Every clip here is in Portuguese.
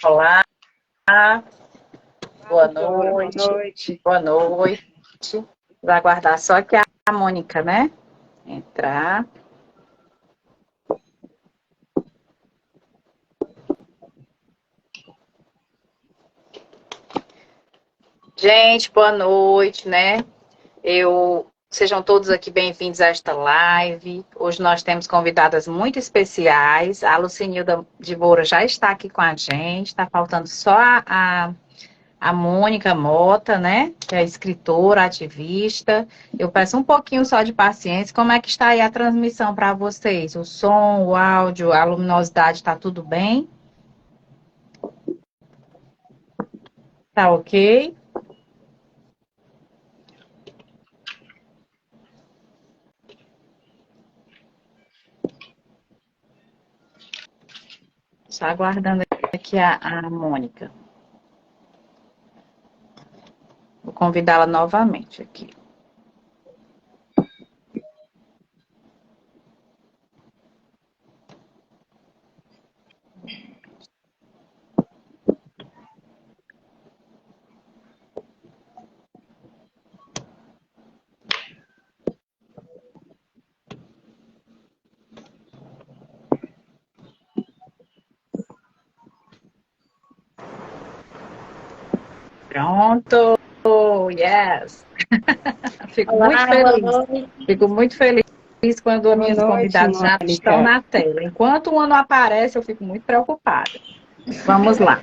Olá, boa Doutora, boa noite. noite. Boa noite. Vai aguardar só que a Mônica, né? Entrar. Gente, boa noite, né? Sejam todos aqui bem-vindos a esta live. Hoje nós temos convidadas muito especiais. A Lucinilda de Moura já está aqui com a gente. Está faltando só a Mônica Mota, né? Que é escritora, ativista. Eu peço um pouquinho só de paciência. Como é que está aí a transmissão para vocês? O som, o áudio, a luminosidade, está tudo bem? Tá ok? Só aguardando aqui a Mônica. Vou convidá-la novamente aqui. Pronto! Yes! Fico Olá, muito boa feliz. noite. Fico muito feliz quando as Boa minhas noite, convidadas já estão Mônica. na tela. Enquanto uma não aparece, eu fico muito preocupada. Vamos lá.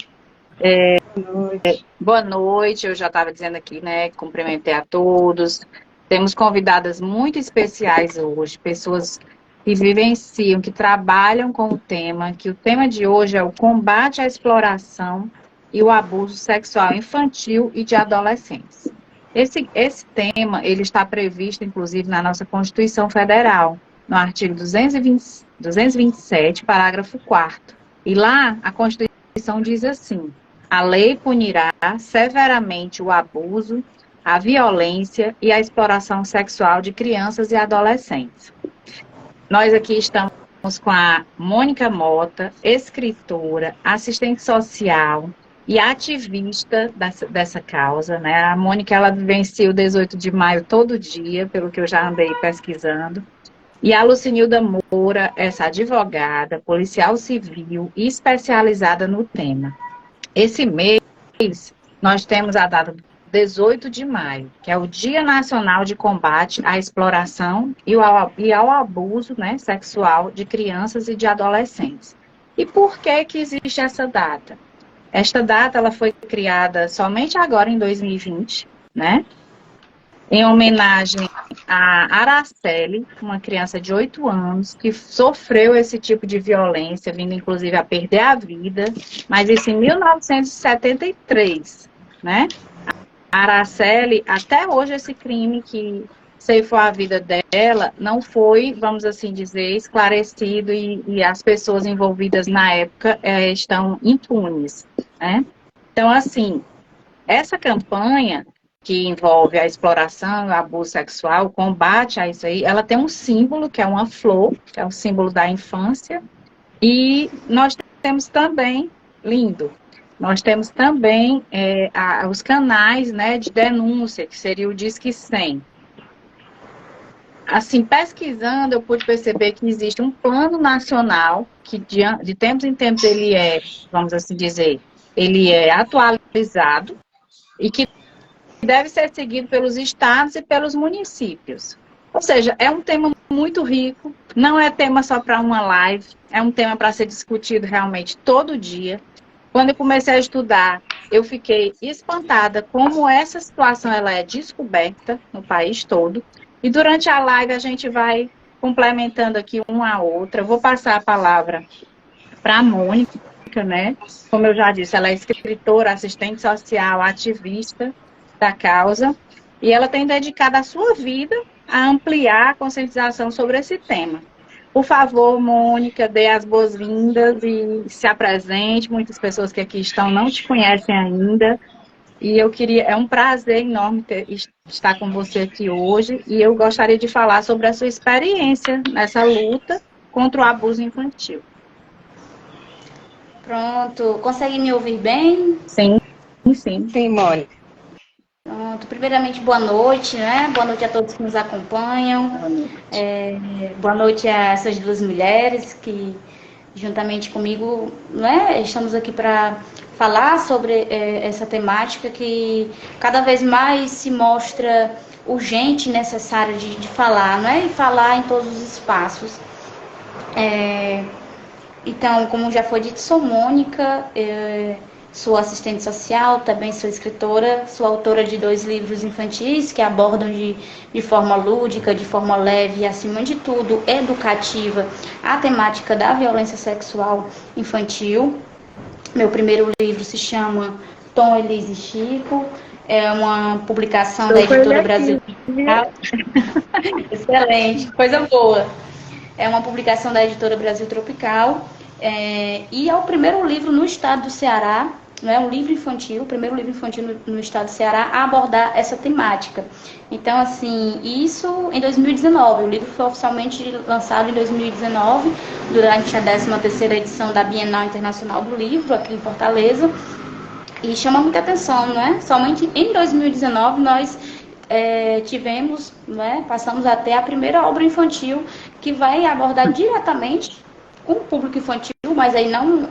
Boa noite. Boa noite, eu já estava dizendo aqui, né? Cumprimentei a todos. Temos convidadas muito especiais hoje, pessoas que vivenciam, que trabalham com o tema, que o tema de hoje é o combate à exploração e o abuso sexual infantil e de adolescentes. Esse tema, ele está previsto, inclusive, na nossa Constituição Federal, no artigo 227, parágrafo 4º. E lá, a Constituição diz assim: a lei punirá severamente o abuso, a violência e a exploração sexual de crianças e adolescentes. Nós aqui estamos com a Mônica Mota, escritora, assistente social e ativista dessa causa, né? A Mônica, ela vivencia o 18 de maio todo dia, pelo que eu já andei pesquisando. E a Lucinilda Moura, essa advogada, policial civil e especializada no tema. Esse mês, nós temos a data 18 de maio, que é o Dia Nacional de Combate à Exploração e ao Abuso, né, sexual de crianças e de adolescentes. E por que existe essa data? Esta data ela foi criada somente agora, em 2020, né? Em homenagem a Araceli, uma criança de 8 anos, que sofreu esse tipo de violência, vindo inclusive a perder a vida, mas isso em 1973, né? A Araceli, até hoje, esse crime que ceifou a vida dela não foi, vamos assim dizer, esclarecido e as pessoas envolvidas na época estão impunes, né? Então, assim, essa campanha que envolve a exploração, o abuso sexual, o combate a isso aí, ela tem um símbolo, que é uma flor, que é o símbolo da infância, e nós temos também, lindo, nós temos também os canais, né, de denúncia, que seria o Disque 100. Assim, pesquisando, eu pude perceber que existe um plano nacional, que de tempos em tempos ele vamos assim dizer, ele é atualizado, e que deve ser seguido pelos estados e pelos municípios. Ou seja, é um tema muito rico, não é tema só para uma live, é um tema para ser discutido realmente todo dia. Quando eu comecei a estudar, eu fiquei espantada como essa situação ela é descoberta no país todo. E durante a live a gente vai complementando aqui uma a outra. Eu vou passar a palavra para a Mônica, né? Como eu já disse, ela é escritora, assistente social, ativista da causa, e ela tem dedicado a sua vida a ampliar a conscientização sobre esse tema. Por favor, Mônica, dê as boas-vindas e se apresente. Muitas pessoas que aqui estão não te conhecem ainda. E é um prazer enorme estar com você aqui hoje. E eu gostaria de falar sobre a sua experiência nessa luta contra o abuso infantil. Pronto. Consegue me ouvir bem? Sim, sim. Sim, Mônica. Pronto. Primeiramente, boa noite, né? Boa noite a todos que nos acompanham. Boa noite. Boa noite a essas duas mulheres que, juntamente comigo, né, estamos aqui para falar sobre essa temática que cada vez mais se mostra urgente e necessária de falar, né? E falar em todos os espaços. Então, como já foi dito, sou Mônica, sou assistente social, também sou escritora, sou autora de 2 livros infantis que abordam de forma lúdica, de forma leve e, acima de tudo, educativa, a temática da violência sexual infantil. Meu primeiro livro se chama Tom, Elise e Chico, é uma publicação da Editora Brasil Tropical. Excelente, coisa boa. É uma publicação da Editora Brasil Tropical, e é o primeiro livro no estado do Ceará, não é um livro infantil, o primeiro livro infantil no estado do Ceará a abordar essa temática. Então, assim, isso em 2019, o livro foi oficialmente lançado em 2019, durante a 13ª edição da Bienal Internacional do Livro, aqui em Fortaleza, e chama muita atenção, não é? Somente em 2019 nós tivemos, né, passamos a ter a primeira obra infantil que vai abordar diretamente com o público infantil, mas aí não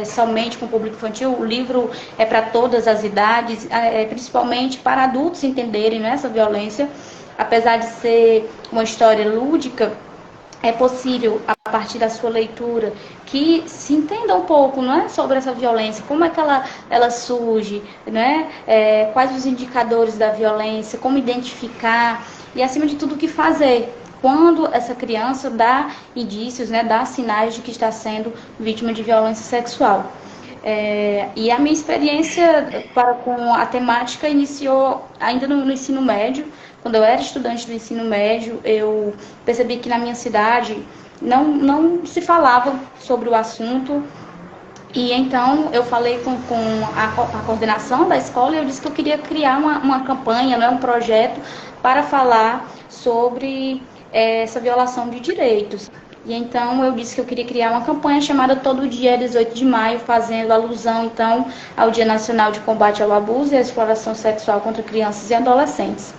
somente com o público infantil, o livro é para todas as idades, principalmente para adultos entenderem, né, essa violência. Apesar de ser uma história lúdica, é possível, a partir da sua leitura, que se entenda um pouco, não é, sobre essa violência, como é que ela surge, né? Quais os indicadores da violência, como identificar e, acima de tudo, o que fazer quando essa criança dá indícios, né, dá sinais de que está sendo vítima de violência sexual. E a minha experiência com a temática iniciou ainda no ensino médio. Quando eu era estudante do ensino médio, eu percebi que na minha cidade não se falava sobre o assunto. E então eu falei com a coordenação da escola e eu disse que eu queria criar uma campanha, né, um projeto para falar sobre essa violação de direitos. E então eu disse que eu queria criar uma campanha chamada Todo Dia 18 de Maio, fazendo alusão então ao Dia Nacional de Combate ao Abuso e à Exploração Sexual contra Crianças e Adolescentes.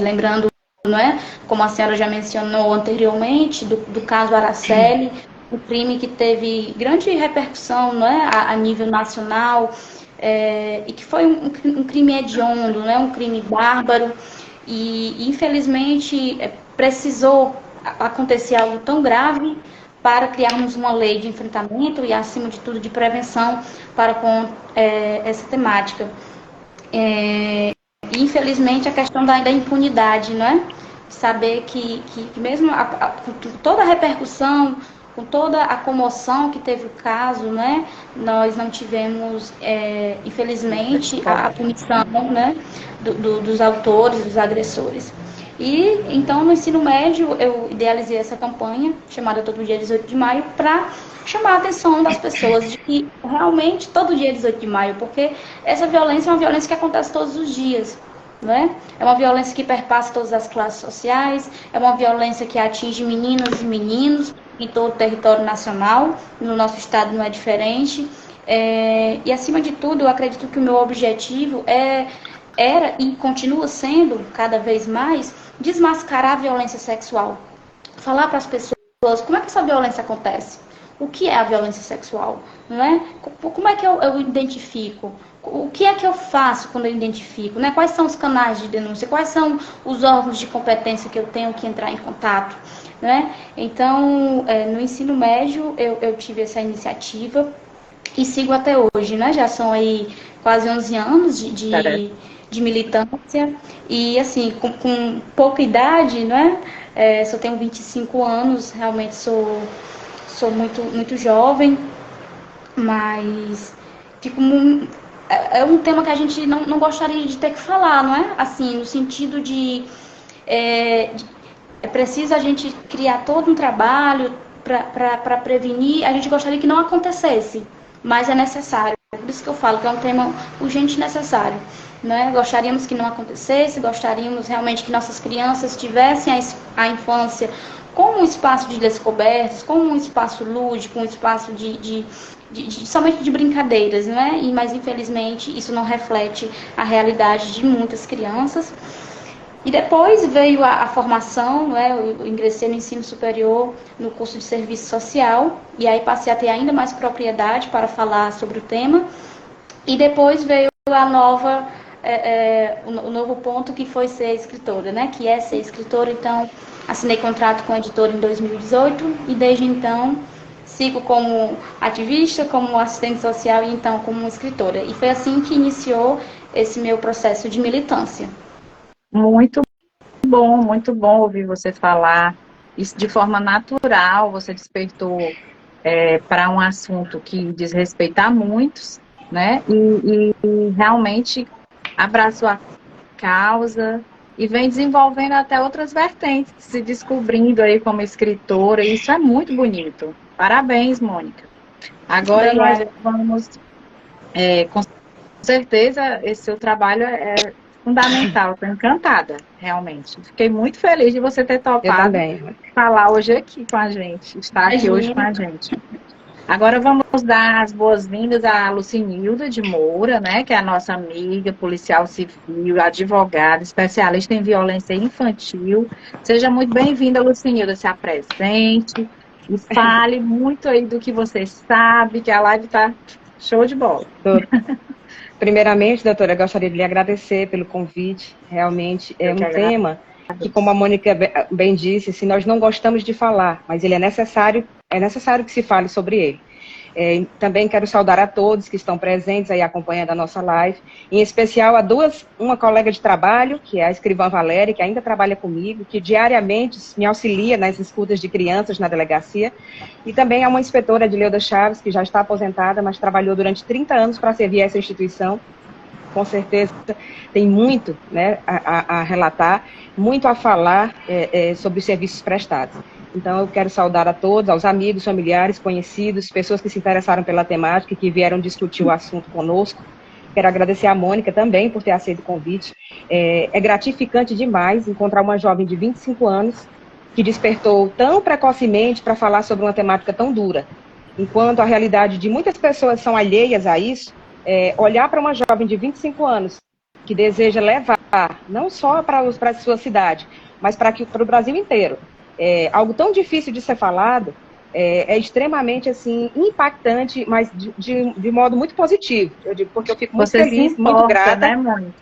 Lembrando, não é, como a senhora já mencionou anteriormente, do caso Araceli, um crime que teve grande repercussão, não é, a nível nacional, e que foi um crime hediondo, não é, um crime bárbaro, e infelizmente precisou acontecer algo tão grave para criarmos uma lei de enfrentamento e, acima de tudo, de prevenção para com essa temática. E, infelizmente, a questão da impunidade, não é? Saber que mesmo com toda a repercussão, com toda a comoção que teve o caso, né, nós não tivemos, infelizmente, a punição, né, dos autores, dos agressores. E, então, no ensino médio, eu idealizei essa campanha, chamada Todo Dia 18 de Maio, para chamar a atenção das pessoas de que realmente todo dia é 18 de maio, porque essa violência é uma violência que acontece todos os dias, né? É uma violência que perpassa todas as classes sociais, é uma violência que atinge meninas e meninos em todo o território nacional, no nosso estado não é diferente. E, acima de tudo, eu acredito que o meu objetivo era e continua sendo, cada vez mais, desmascarar a violência sexual. Falar para as pessoas como é que essa violência acontece. O que é a violência sexual? Não é? Como é que eu identifico? O que é que eu faço quando eu identifico? Né? Quais são os canais de denúncia? Quais são os órgãos de competência que eu tenho que entrar em contato? Né? Então, no ensino médio, eu tive essa iniciativa e sigo até hoje. Né? Já são aí quase 11 anos de militância. E, assim, com pouca idade, né? Só tenho 25 anos, realmente sou muito, muito jovem, mas é um tema que a gente não gostaria de ter que falar, não é? Assim, no sentido de é preciso a gente criar todo um trabalho para prevenir, a gente gostaria que não acontecesse, mas é necessário. É por isso que eu falo que é um tema urgente e necessário. Né? Gostaríamos que não acontecesse, gostaríamos realmente que nossas crianças tivessem a infância como um espaço de descobertas, como um espaço lúdico, um espaço somente de brincadeiras, não é? Mas infelizmente isso não reflete a realidade de muitas crianças. E depois veio a formação, não é? Eu ingressei no ensino superior no curso de serviço social, e aí passei a ter ainda mais propriedade para falar sobre o tema. E depois veio a nova, o novo ponto, que foi ser escritora, né? Que é ser escritora. Então, assinei contrato com a editora em 2018 e desde então sigo como ativista, como assistente social e então como escritora. E foi assim que iniciou esse meu processo de militância. Muito bom ouvir você falar. Isso de forma natural, você despertou para um assunto que diz respeito a muitos, né? E realmente abraçou a causa e vem desenvolvendo até outras vertentes, se descobrindo aí como escritora, e isso é muito bonito. Parabéns, Mônica. Agora nós vamos, com certeza, esse seu trabalho é fundamental, estou encantada, realmente. Fiquei muito feliz de você ter topado falar hoje aqui com a gente, estar aqui hoje com a gente. Agora vamos dar as boas-vindas à Lucinilda de Moura, né, que é a nossa amiga, policial civil, advogada, especialista em violência infantil. Seja muito bem-vinda, Lucinilda, se apresente e fale muito aí do que você sabe, que a live está show de bola. Primeiramente, doutora, gostaria de lhe agradecer pelo convite. Realmente é um tema que, como a Mônica bem disse, se nós não gostamos de falar, mas ele é necessário que se fale sobre ele. Também quero saudar a todos que estão presentes aí acompanhando a nossa live, em especial uma colega de trabalho, que é a escrivã Valéria, que ainda trabalha comigo, que diariamente me auxilia nas escutas de crianças na delegacia, e também a uma inspetora de Leuda Chaves, que já está aposentada, mas trabalhou durante 30 anos para servir essa instituição. Com certeza tem muito, né, a relatar, muito a falar sobre os serviços prestados. Então, eu quero saudar a todos, aos amigos, familiares, conhecidos, pessoas que se interessaram pela temática e que vieram discutir o assunto conosco. Quero agradecer a Mônica também por ter aceito o convite. É gratificante demais encontrar uma jovem de 25 anos que despertou tão precocemente para falar sobre uma temática tão dura. Enquanto a realidade de muitas pessoas são alheias a isso, olhar para uma jovem de 25 anos que deseja levar, não só para a sua cidade, mas para o Brasil inteiro, algo tão difícil de ser falado, é extremamente assim, impactante, mas de modo muito positivo. Eu digo, porque eu fico muito feliz, muito grata. Né, Mônica?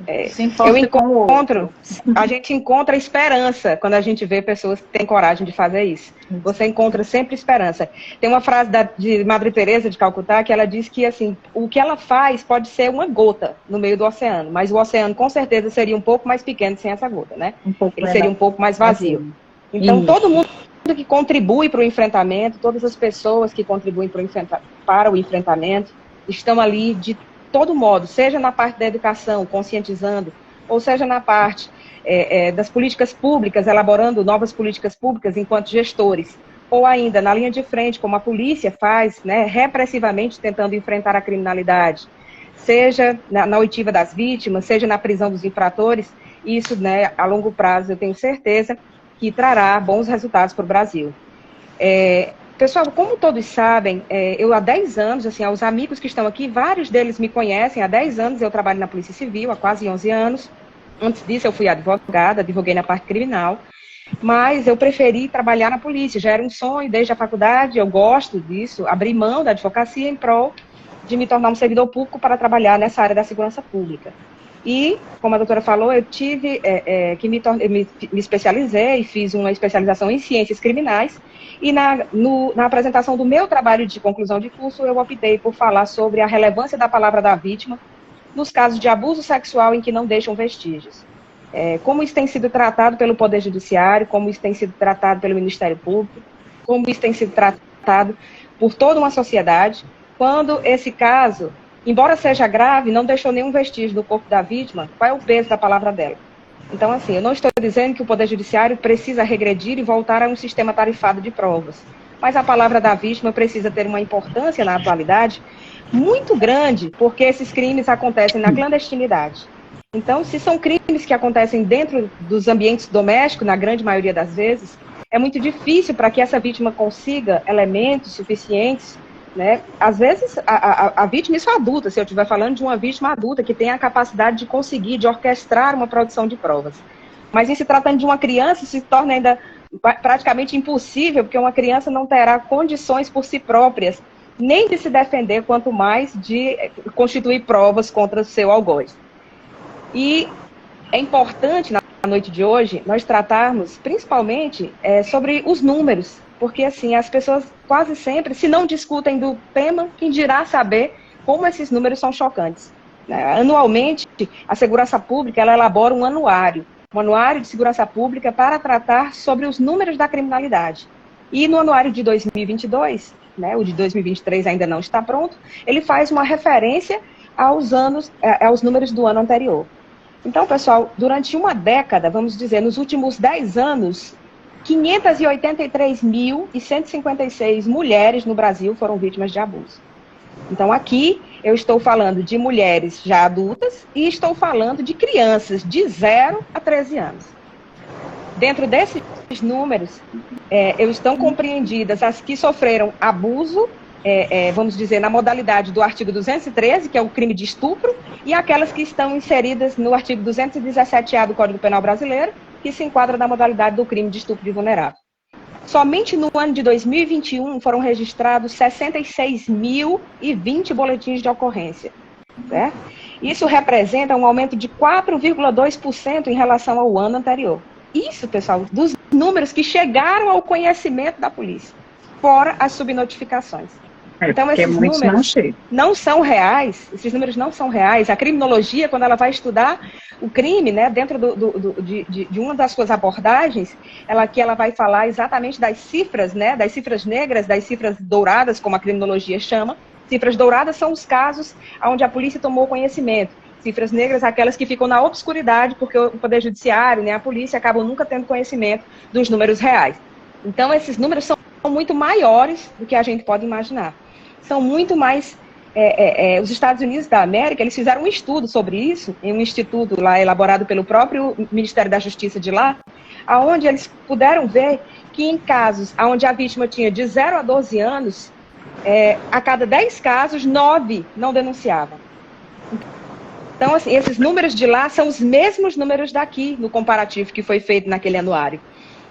A gente encontra esperança quando a gente vê pessoas que têm coragem de fazer isso. Você encontra sempre esperança. Tem uma frase de Madre Teresa de Calcutá que ela diz que assim, o que ela faz pode ser uma gota no meio do oceano, mas o oceano com certeza seria um pouco mais pequeno sem essa gota, né? Ele seria um pouco mais vazio. Então, todo mundo que contribui para o enfrentamento, todas as pessoas que contribuem para o enfrentamento, estão ali de todo modo, seja na parte da educação, conscientizando, ou seja na parte das políticas públicas, elaborando novas políticas públicas enquanto gestores, ou ainda na linha de frente, como a polícia faz, né, repressivamente tentando enfrentar a criminalidade, seja na oitiva das vítimas, seja na prisão dos infratores. Isso, né, a longo prazo, eu tenho certeza que trará bons resultados para o Brasil. Pessoal, como todos sabem, eu há 10 anos, assim, os amigos que estão aqui, vários deles me conhecem, há 10 anos eu trabalho na Polícia Civil, há quase 11 anos. Antes disso eu fui advogada, advoguei na parte criminal, mas eu preferi trabalhar na polícia, já era um sonho desde a faculdade, eu gosto disso, abri mão da advocacia em prol de me tornar um servidor público para trabalhar nessa área da segurança pública. E, como a doutora falou, eu tive me especializei e fiz uma especialização em ciências criminais, e na apresentação do meu trabalho de conclusão de curso, eu optei por falar sobre a relevância da palavra da vítima nos casos de abuso sexual em que não deixam vestígios. Como isso tem sido tratado pelo Poder Judiciário, como isso tem sido tratado pelo Ministério Público, como isso tem sido tratado por toda uma sociedade, quando esse caso, embora seja grave, não deixou nenhum vestígio do corpo da vítima, qual é o peso da palavra dela? Então, assim, eu não estou dizendo que o Poder Judiciário precisa regredir e voltar a um sistema tarifado de provas, mas a palavra da vítima precisa ter uma importância na atualidade muito grande, porque esses crimes acontecem na clandestinidade. Então, se são crimes que acontecem dentro dos ambientes domésticos, na grande maioria das vezes, é muito difícil para que essa vítima consiga elementos suficientes, né? Às vezes, a vítima, isso é adulta, se eu estiver falando de uma vítima adulta que tem a capacidade de conseguir, de orquestrar uma produção de provas. Mas em se tratando de uma criança, se torna ainda praticamente impossível, porque uma criança não terá condições por si próprias, nem de se defender, quanto mais de constituir provas contra o seu algoz. E é importante, na noite de hoje, nós tratarmos principalmente sobre os números, porque assim, as pessoas quase sempre, se não discutem do tema, quem dirá saber como esses números são chocantes. Anualmente, a Segurança Pública ela elabora um anuário de segurança pública para tratar sobre os números da criminalidade. E no anuário de 2022, né, o de 2023 ainda não está pronto, ele faz uma referência aos números do ano anterior. Então, pessoal, durante uma década, vamos dizer, nos últimos 10 anos, 583.156 mulheres no Brasil foram vítimas de abuso. Então, aqui eu estou falando de mulheres já adultas e estou falando de crianças de 0 a 13 anos. Dentro desses números, estão compreendidas as que sofreram abuso, vamos dizer, na modalidade do artigo 213, que é o crime de estupro, e aquelas que estão inseridas no artigo 217A do Código Penal Brasileiro, que se enquadra na modalidade do crime de estupro de vulnerável. Somente no ano de 2021 foram registrados 66.020 boletins de ocorrência. Certo? Isso representa um aumento de 4,2% em relação ao ano anterior. Isso, pessoal, dos números que chegaram ao conhecimento da polícia, fora as subnotificações. Então, esses números não são reais, esses números não são reais. A criminologia, quando ela vai estudar o crime, né, dentro de uma das suas abordagens, ela vai falar exatamente das cifras, né, das cifras negras, das cifras douradas, como a criminologia chama. Cifras douradas são os casos onde a polícia tomou conhecimento. Cifras negras, aquelas que ficam na obscuridade, porque o Poder Judiciário, né, a polícia, acabam nunca tendo conhecimento dos números reais. Então, esses números são muito maiores do que a gente pode imaginar. São muito mais... os Estados Unidos da América, eles fizeram um estudo sobre isso, em um instituto lá elaborado pelo próprio Ministério da Justiça de lá, onde eles puderam ver que em casos onde a vítima tinha de 0 a 12 anos, a cada 10 casos, 9 não denunciavam. Então, assim, esses números de lá são os mesmos números daqui, no comparativo que foi feito naquele anuário.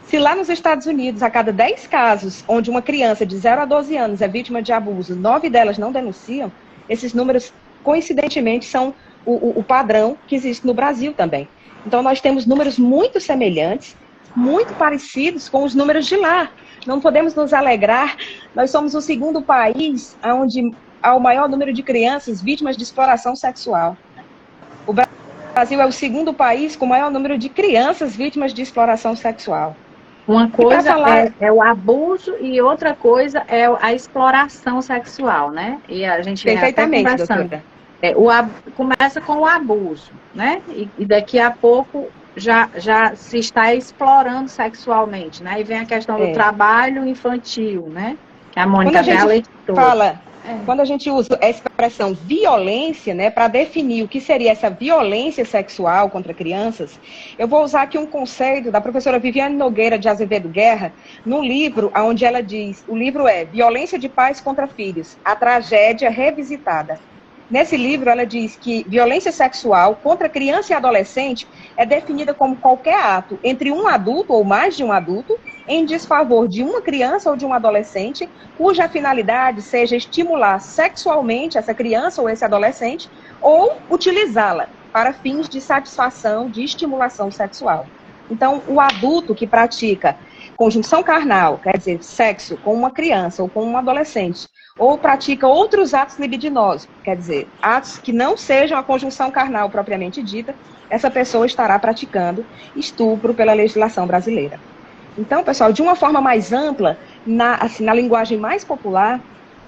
Se lá nos Estados Unidos, a cada 10 casos, onde uma criança de 0 a 12 anos é vítima de abuso, 9 delas não denunciam, esses números, coincidentemente, são o padrão que existe no Brasil também. Então, nós temos números muito semelhantes, muito parecidos com os números de lá. Não podemos nos alegrar, nós somos o segundo país onde há o maior número de crianças vítimas de exploração sexual. O Brasil é o segundo país com o maior número de crianças vítimas de exploração sexual. Uma coisa é o abuso e outra coisa é a exploração sexual, né? E a gente vem até conversando. Começa com o abuso, né? E daqui a pouco já se está explorando sexualmente, né? E vem a questão do trabalho infantil, né? Que a Mônica já alertou. Quando a gente usa a expressão violência, né, para definir o que seria essa violência sexual contra crianças, eu vou usar aqui um conceito da professora Viviane Nogueira de Azevedo Guerra, num livro onde ela diz, o livro é Violência de Pais contra Filhos, a Tragédia Revisitada. Nesse livro, ela diz que violência sexual contra criança e adolescente é definida como qualquer ato entre um adulto ou mais de um adulto em desfavor de uma criança ou de um adolescente, cuja finalidade seja estimular sexualmente essa criança ou esse adolescente ou utilizá-la para fins de satisfação, de estimulação sexual. Então, o adulto que pratica conjunção carnal, quer dizer, sexo com uma criança ou com um adolescente, ou pratica outros atos libidinosos, quer dizer, atos que não sejam a conjunção carnal propriamente dita, essa pessoa estará praticando estupro pela legislação brasileira. Então, pessoal, de uma forma mais ampla, na linguagem mais popular,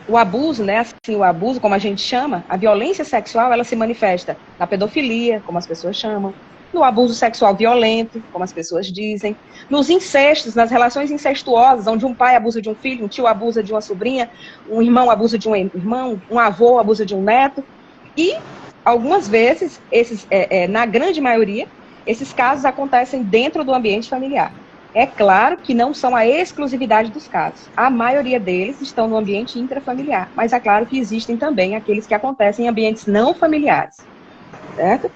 o abuso, né, assim, o abuso, como a gente chama, a violência sexual, ela se manifesta na pedofilia, como as pessoas chamam, no abuso sexual violento, como as pessoas dizem, nos incestos, nas relações incestuosas, onde um pai abusa de um filho, um tio abusa de uma sobrinha, um irmão abusa de um irmão, um avô abusa de um neto. E, algumas vezes, na grande maioria, esses casos acontecem dentro do ambiente familiar. É claro que não são a exclusividade dos casos. A maioria deles estão no ambiente intrafamiliar, mas é claro que existem também aqueles que acontecem em ambientes não familiares. Certo?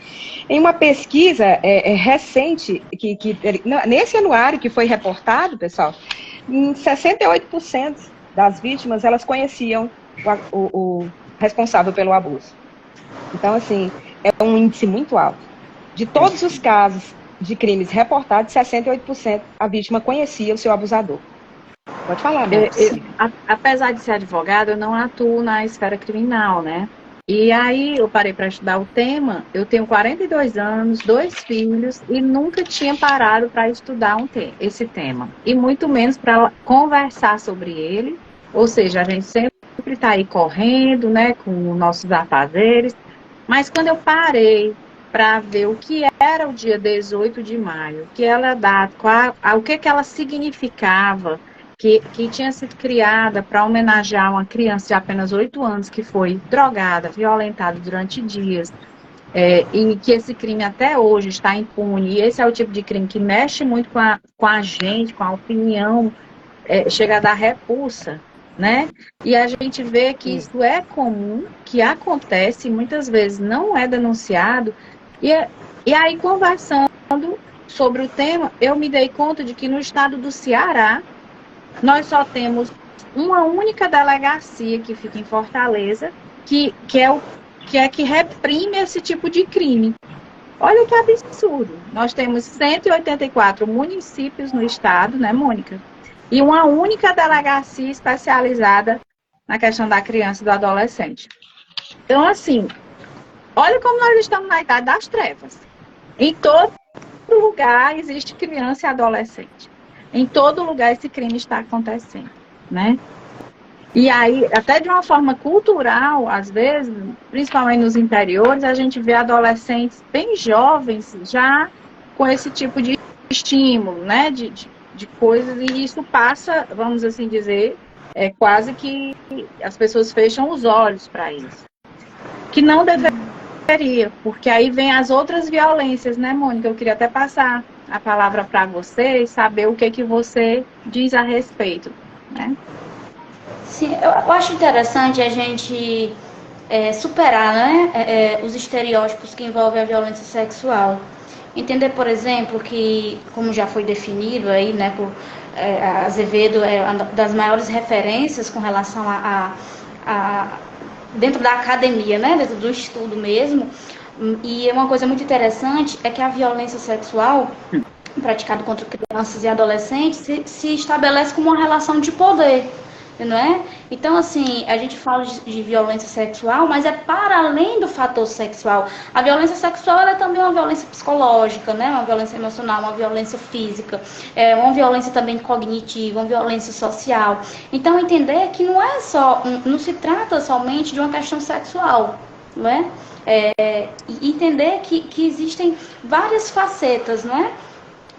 Em uma pesquisa recente, nesse anuário que foi reportado, pessoal, 68% das vítimas, elas conheciam o responsável pelo abuso. Então, assim, é um índice muito alto. De todos os casos de crimes reportados, 68% a vítima conhecia o seu abusador. Pode falar, Marcos. Apesar de ser advogada, eu não atuo na esfera criminal, né? E aí eu parei para estudar o tema, eu tenho 42 anos, 2 filhos, e nunca tinha parado para estudar esse tema. E muito menos para conversar sobre ele, ou seja, a gente sempre está aí correndo, né, com nossos afazeres. Mas quando eu parei para ver o que era o dia 18 de maio, o que ela data, o que ela significava, que tinha sido criada para homenagear uma criança de apenas 8 anos que foi drogada, violentada durante dias, e que esse crime até hoje está impune. E esse é o tipo de crime que mexe muito com a gente, com a opinião, chega a dar repulsa, né? E a gente vê que isso é comum, que acontece, muitas vezes não é denunciado. E aí, conversando sobre o tema, eu me dei conta de que no estado do Ceará, nós só temos uma única delegacia que fica em Fortaleza, que reprime esse tipo de crime. Olha que absurdo. Nós temos 184 municípios no estado, né, Mônica? E uma única delegacia especializada na questão da criança e do adolescente. Então, assim, olha como nós estamos na idade das trevas. Em todo lugar existe criança e adolescente. Em todo lugar esse crime está acontecendo, né? E aí, até de uma forma cultural, às vezes, principalmente nos interiores, a gente vê adolescentes bem jovens já com esse tipo de estímulo, né? De coisas, e isso passa, vamos assim dizer, quase que as pessoas fecham os olhos para isso. Que não deveria, porque aí vem as outras violências, né, Mônica? Eu queria até passar a palavra para você e saber o que você diz a respeito, né? Sim, eu acho interessante a gente superar, né, os estereótipos que envolvem a violência sexual. Entender, por exemplo, que, como já foi definido aí, né, por Azevedo, é uma das maiores referências com relação a dentro da academia, né, dentro do estudo mesmo. E uma coisa muito interessante é que a violência sexual praticada contra crianças e adolescentes se estabelece como uma relação de poder, não é? Então, assim, a gente fala de violência sexual, mas é para além do fator sexual. A violência sexual ela é também uma violência psicológica, né? Uma violência emocional, uma violência física, uma violência também cognitiva, uma violência social. Então, entender que não se trata somente de uma questão sexual, não é? E entender que existem várias facetas, não é?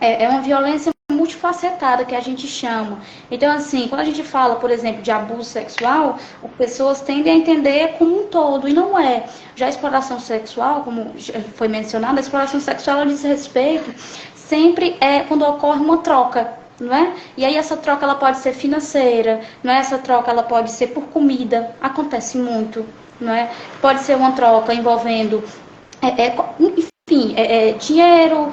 É uma violência multifacetada que a gente chama. Então, assim, quando a gente fala, por exemplo, de abuso sexual, as pessoas tendem a entender como um todo, e não é. Já a exploração sexual, como foi mencionado, a exploração sexual diz respeito sempre quando ocorre uma troca, não é? E aí essa troca ela pode ser financeira, não é? Essa troca ela pode ser por comida, acontece muito, não é? Pode ser uma troca envolvendo enfim, dinheiro,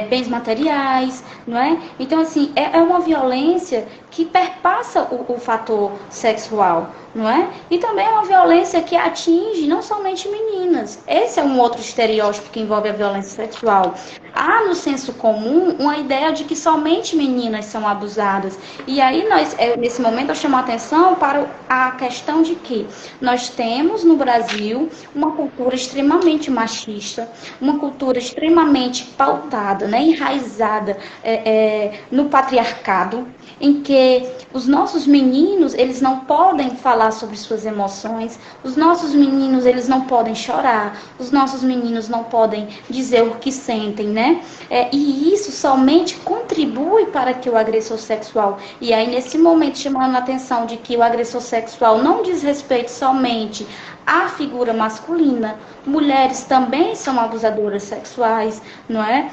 bens materiais, não é? Então, assim, é uma violência que perpassa o fator sexual, não é? E também é uma violência que atinge não somente meninas. Esse é um outro estereótipo que envolve a violência sexual. Há no senso comum uma ideia de que somente meninas são abusadas. E aí, nesse momento, eu chamo a atenção para a questão de que nós temos no Brasil uma cultura extremamente machista, uma cultura extremamente pautada, né, enraizada no patriarcado, em que os nossos meninos, eles não podem falar sobre suas emoções, os nossos meninos, eles não podem chorar, os nossos meninos não podem dizer o que sentem, né? E isso somente contribui para que o agressor sexual, e aí nesse momento chamando a atenção de que o agressor sexual não diz respeito somente à figura masculina, mulheres também são abusadoras sexuais, não é?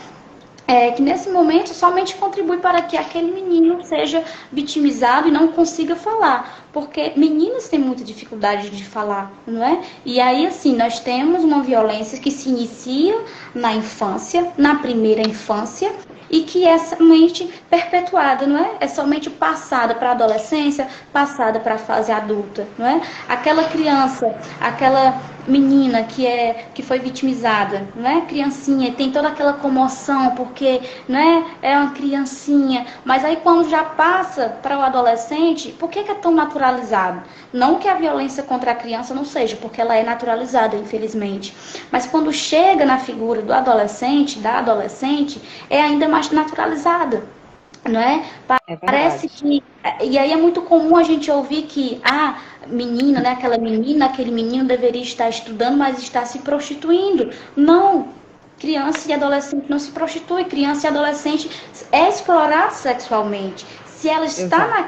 que nesse momento somente contribui para que aquele menino seja vitimizado e não consiga falar, porque meninas têm muita dificuldade de falar, não é? E aí, assim, nós temos uma violência que se inicia na infância, na primeira infância, e que é somente perpetuada, não é? É somente passada para a adolescência, passada para a fase adulta, não é? Aquela criança, aquela menina que foi vitimizada, não é? Criancinha, tem toda aquela comoção porque, não é uma criancinha, mas aí quando já passa para o adolescente, por que é tão naturalizado? Não que a violência contra a criança não seja, porque ela é naturalizada, infelizmente, mas quando chega na figura do adolescente, da adolescente, é ainda mais naturalizada. Não é? Parece que. E aí é muito comum a gente ouvir que a menina, né, aquela menina, aquele menino deveria estar estudando, mas está se prostituindo. Não. Criança e adolescente não se prostitui. Criança e adolescente é explorada sexualmente. Se ela está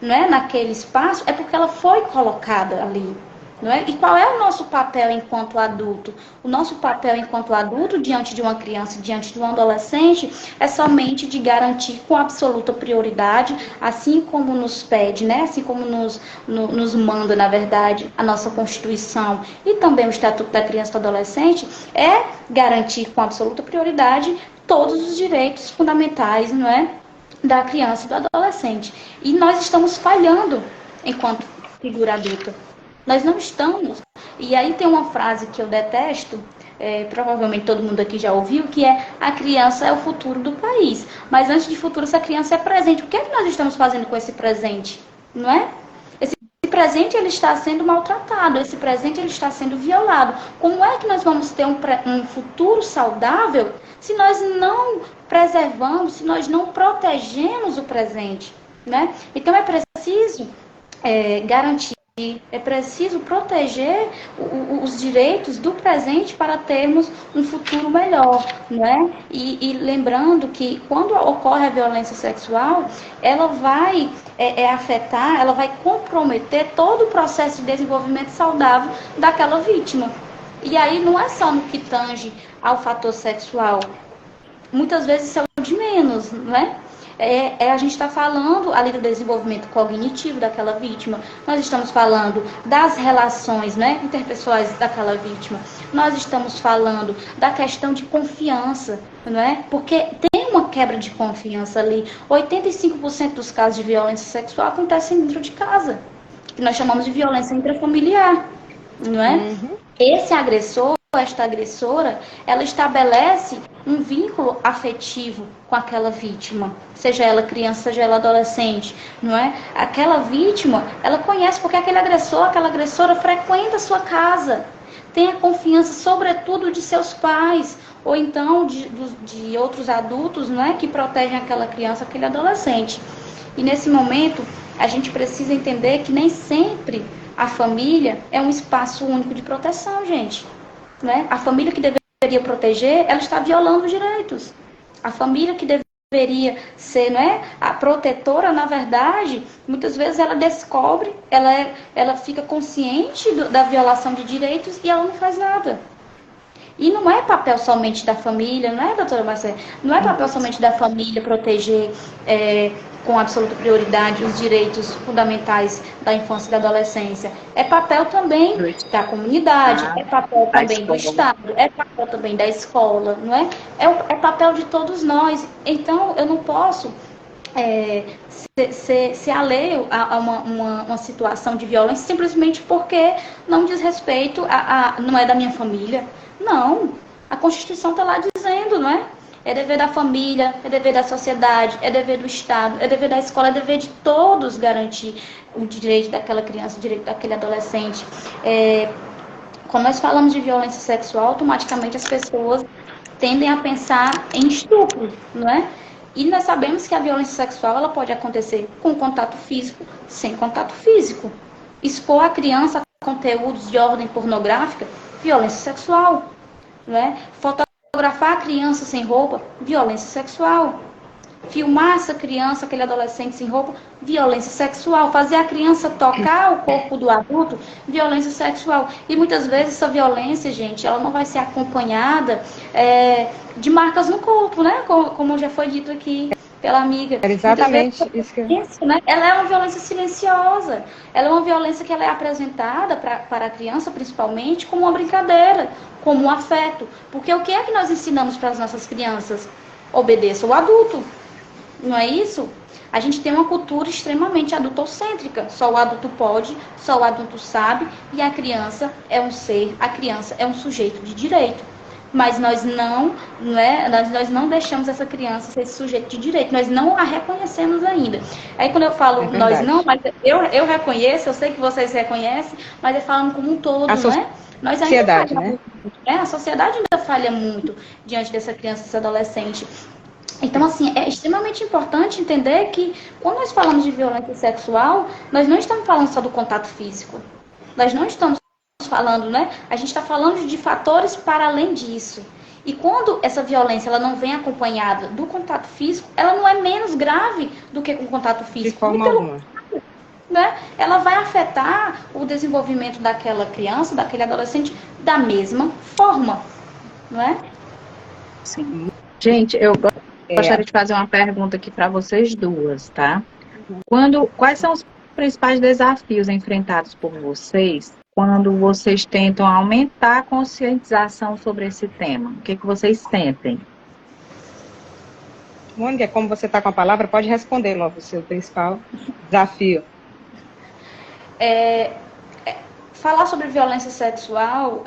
naquele espaço, é porque ela foi colocada ali. Não é? E qual é o nosso papel enquanto adulto? O nosso papel enquanto adulto, diante de uma criança, diante de um adolescente, é somente de garantir com absoluta prioridade, assim como nos pede, né? Assim como nos manda, na verdade, a nossa Constituição e também o Estatuto da Criança e do Adolescente, é garantir com absoluta prioridade todos os direitos fundamentais, não é? Da criança e do adolescente. E nós estamos falhando enquanto figura adulta. Nós não estamos. E aí tem uma frase que eu detesto, provavelmente todo mundo aqui já ouviu, que é: a criança é o futuro do país. Mas antes de futuro, essa criança é presente. O que é que nós estamos fazendo com esse presente? Não é? Esse presente ele está sendo maltratado, esse presente ele está sendo violado. Como é que nós vamos ter um futuro saudável se nós não preservamos, se nós não protegemos o presente? Né? Então é preciso garantir, é preciso proteger os direitos do presente para termos um futuro melhor, não é? E lembrando que quando ocorre a violência sexual, ela vai afetar, ela vai comprometer todo o processo de desenvolvimento saudável daquela vítima. E aí não é só no que tange ao fator sexual, muitas vezes isso é o de menos, não é? A gente está falando ali do desenvolvimento cognitivo daquela vítima, nós estamos falando das relações, né, interpessoais daquela vítima, nós estamos falando da questão de confiança, não é? Porque tem uma quebra de confiança ali. 85% dos casos de violência sexual acontecem dentro de casa, que nós chamamos de violência intrafamiliar, não é? Uhum. Esse agressor, esta agressora, ela estabelece um vínculo afetivo com aquela vítima, seja ela criança, seja ela adolescente, não é? Aquela vítima, ela conhece porque aquele agressor, aquela agressora frequenta a sua casa, tem a confiança, sobretudo, de seus pais, ou então de outros adultos, não é? Que protegem aquela criança, aquele adolescente. E nesse momento, a gente precisa entender que nem sempre a família é um espaço único de proteção, gente. Né? A família que deveria proteger, ela está violando os direitos. A família que deveria ser, não é, a protetora, na verdade, muitas vezes ela descobre, ela fica consciente da violação de direitos e ela não faz nada. E não é papel somente da família, não é, doutora Marcela? Não é papel somente da família proteger com absoluta prioridade os direitos fundamentais da infância e da adolescência. É papel também da comunidade, é papel também do Estado, é papel também da escola, não é? É papel de todos nós. Então, eu não posso ser alheio a uma situação de violência simplesmente porque não diz respeito não é da minha família. Não, a Constituição está lá dizendo, não é? É dever da família, é dever da sociedade, é dever do Estado, é dever da escola, é dever de todos garantir o direito daquela criança, o direito daquele adolescente. Quando nós falamos de violência sexual, automaticamente as pessoas tendem a pensar em estupro, não é? E nós sabemos que a violência sexual ela pode acontecer com contato físico, sem contato físico. Expor a criança a conteúdos de ordem pornográfica, violência sexual, não é? Fotografar a criança sem roupa, violência sexual. filmar essa criança, aquele adolescente sem roupa, violência sexual. Fazer a criança tocar o corpo do adulto, violência sexual. E muitas vezes essa violência, gente, ela não vai ser acompanhada de marcas no corpo, né? Como já foi dito aqui pela amiga. Era exatamente isso que né? Ela é uma violência silenciosa. Ela é uma violência que ela é apresentada para a criança, principalmente, como uma brincadeira, como um afeto. Porque o que é que nós ensinamos para as nossas crianças? Obedeça o adulto. Não é isso? A gente tem uma cultura extremamente adultocêntrica. Só o adulto pode, só o adulto sabe, e a criança é um ser, a criança é um sujeito de direito. Mas nós nós não deixamos essa criança ser esse sujeito de direito, nós não a reconhecemos ainda. Aí quando eu falo nós não, mas eu reconheço, eu sei que vocês reconhecem, mas é falando como um todo, né? Nós ainda falhamos, né? A sociedade ainda falha muito diante dessa criança, desse adolescente. Então, assim, é extremamente importante entender que quando nós falamos de violência sexual, nós não estamos falando só do contato físico. Nós não estamos falando, né? A gente está falando de fatores para além disso. E quando essa violência ela não vem acompanhada do contato físico, ela não é menos grave do que com o contato físico. De forma alguma. Né? Ela vai afetar o desenvolvimento daquela criança, daquele adolescente, da mesma forma. Não é? Sim. Gente, eu gostaria de fazer uma pergunta aqui para vocês duas, tá? Quais são os principais desafios enfrentados por vocês quando vocês tentam aumentar a conscientização sobre esse tema? O que vocês sentem? Mônica, como você está com a palavra, pode responder logo o seu principal desafio. Falar sobre violência sexual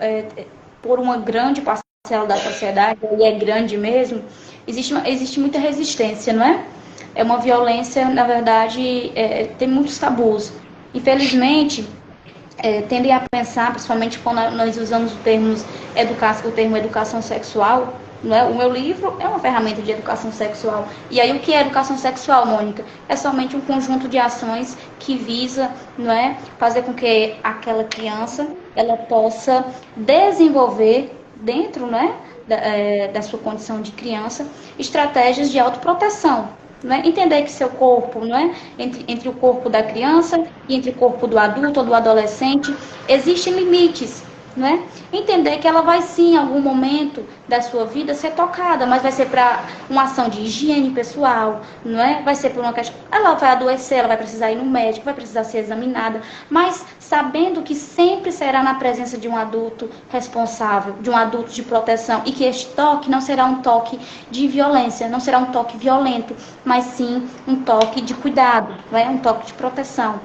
por uma grande parcela da sociedade, e é grande mesmo, existe muita resistência, não é? É uma violência, na verdade, tem muitos tabus. Infelizmente, tendem a pensar, principalmente quando nós usamos o termo educação sexual, não é? O meu livro é uma ferramenta de educação sexual. E aí o que é educação sexual, Mônica? É somente um conjunto de ações que visa, não é, fazer com que aquela criança ela possa desenvolver dentro, né, da sua condição de criança, estratégias de autoproteção. Não é? Entender que seu corpo, não é? Entre o corpo da criança e entre o corpo do adulto ou do adolescente, existem limites. Não é? Entender que ela vai sim, em algum momento da sua vida, ser tocada, mas vai ser para uma ação de higiene pessoal, não é? Vai ser por uma questão. Ela vai adoecer, ela vai precisar ir no médico, vai precisar ser examinada, mas sabendo que sempre será na presença de um adulto responsável, de um adulto de proteção, e que este toque não será um toque de violência, não será um toque violento, mas sim um toque de cuidado, não é? Um toque de proteção.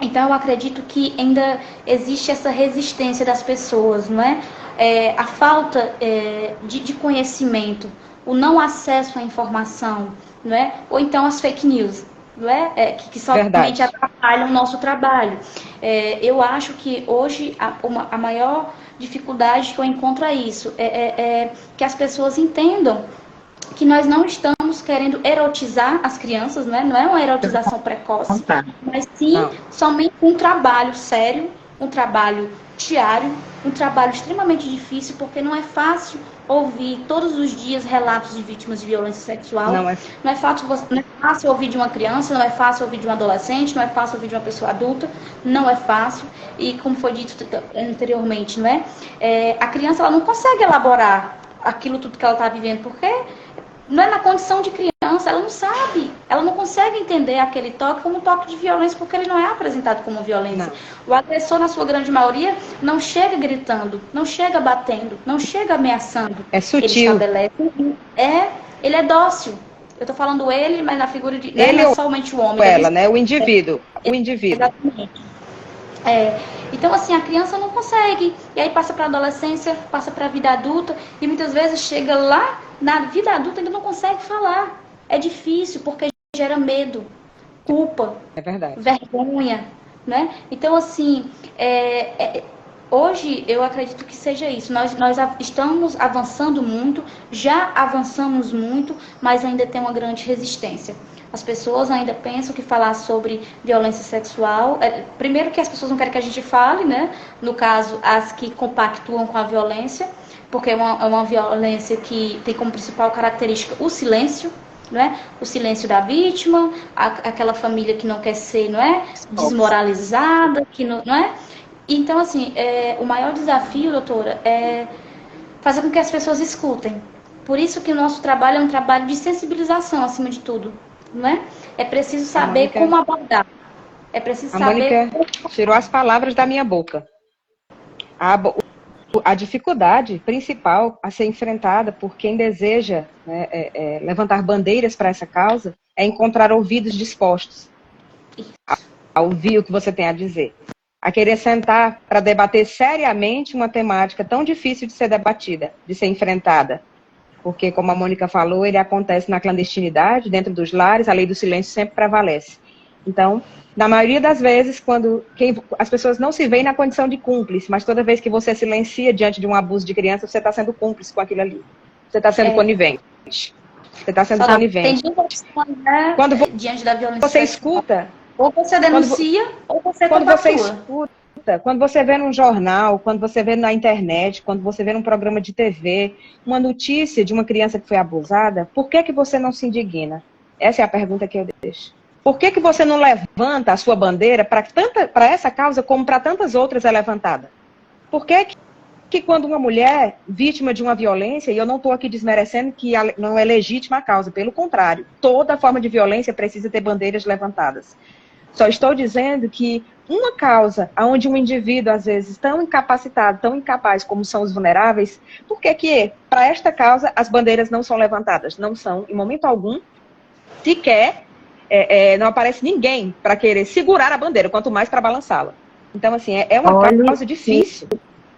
Então, eu acredito que ainda existe essa resistência das pessoas, não é? A falta de conhecimento, o não acesso à informação, não é? Ou então as fake news, não é? Que somente atrapalham o nosso trabalho. Eu acho que hoje a maior dificuldade que eu encontro é isso, que as pessoas entendam que nós não estamos querendo erotizar as crianças, né? Não é uma erotização precoce, mas sim somente um trabalho sério, um trabalho diário, um trabalho extremamente difícil, porque não é fácil ouvir todos os dias relatos de vítimas de violência sexual. Não é fácil ouvir de uma criança, não é fácil ouvir de um adolescente, não é fácil ouvir de uma pessoa adulta, não é fácil. E como foi dito anteriormente, não é? A criança ela não consegue elaborar aquilo tudo que ela está vivendo, porque não é na condição de criança, ela não sabe, ela não consegue entender aquele toque como um toque de violência, porque ele não é apresentado como violência. Não. O agressor, na sua grande maioria, não chega gritando, não chega batendo, não chega ameaçando. É sutil. Ele é dócil. Eu estou falando ele, mas na figura de... Ele não é somente o homem. Ela, né? O indivíduo. O indivíduo. Exatamente. Então, assim, a criança não consegue. E aí passa para a adolescência, passa para a vida adulta, e muitas vezes chega lá, na vida adulta, ainda não consegue falar. É difícil, porque gera medo, culpa, vergonha, né? Então, assim, hoje eu acredito que seja isso. Nós estamos avançando muito, já avançamos muito, mas ainda tem uma grande resistência. As pessoas ainda pensam que falar sobre violência sexual... primeiro que as pessoas não querem que a gente fale, né? No caso, as que compactuam com a violência, porque é uma violência que tem como principal característica o silêncio. não é? O silêncio da vítima, aquela família que não quer ser, não é? Desmoralizada, que não é? Então, assim, o maior desafio, doutora, é fazer com que as pessoas escutem. Por isso que o nosso trabalho é um trabalho de sensibilização, acima de tudo, não é? É preciso saber como abordar. É preciso saber... Mônica tirou as palavras da minha boca. A dificuldade principal a ser enfrentada por quem deseja, né, levantar bandeiras para essa causa é encontrar ouvidos dispostos a ouvir o que você tem a dizer, a querer sentar para debater seriamente uma temática tão difícil de ser debatida, de ser enfrentada. Porque, como a Mônica falou, ele acontece na clandestinidade, dentro dos lares, a lei do silêncio sempre prevalece. Então, na maioria das vezes, quando as pessoas não se veem na condição de cúmplice, mas toda vez que você silencia diante de um abuso de criança, você está sendo cúmplice com aquilo ali. Você está sendo conivente. Você está sendo conivente. Tem duas opções, né? Quando diante da violência você escuta... Ou você denuncia, ou você escuta, quando você vê num jornal, quando você vê na internet, quando você vê num programa de TV, uma notícia de uma criança que foi abusada, por que você não se indigna? Essa é a pergunta que eu deixo. Por que você não levanta a sua bandeira para essa causa como para tantas outras é levantada? Por que quando uma mulher vítima de uma violência, e eu não estou aqui desmerecendo que não é legítima a causa, pelo contrário, toda forma de violência precisa ter bandeiras levantadas. Só estou dizendo que uma causa onde um indivíduo, às vezes, tão incapacitado, tão incapaz como são os vulneráveis, por que para esta causa as bandeiras não são levantadas? Não são, em momento algum, sequer, não aparece ninguém para querer segurar a bandeira, quanto mais para balançá-la. Então, assim, é uma causa difícil.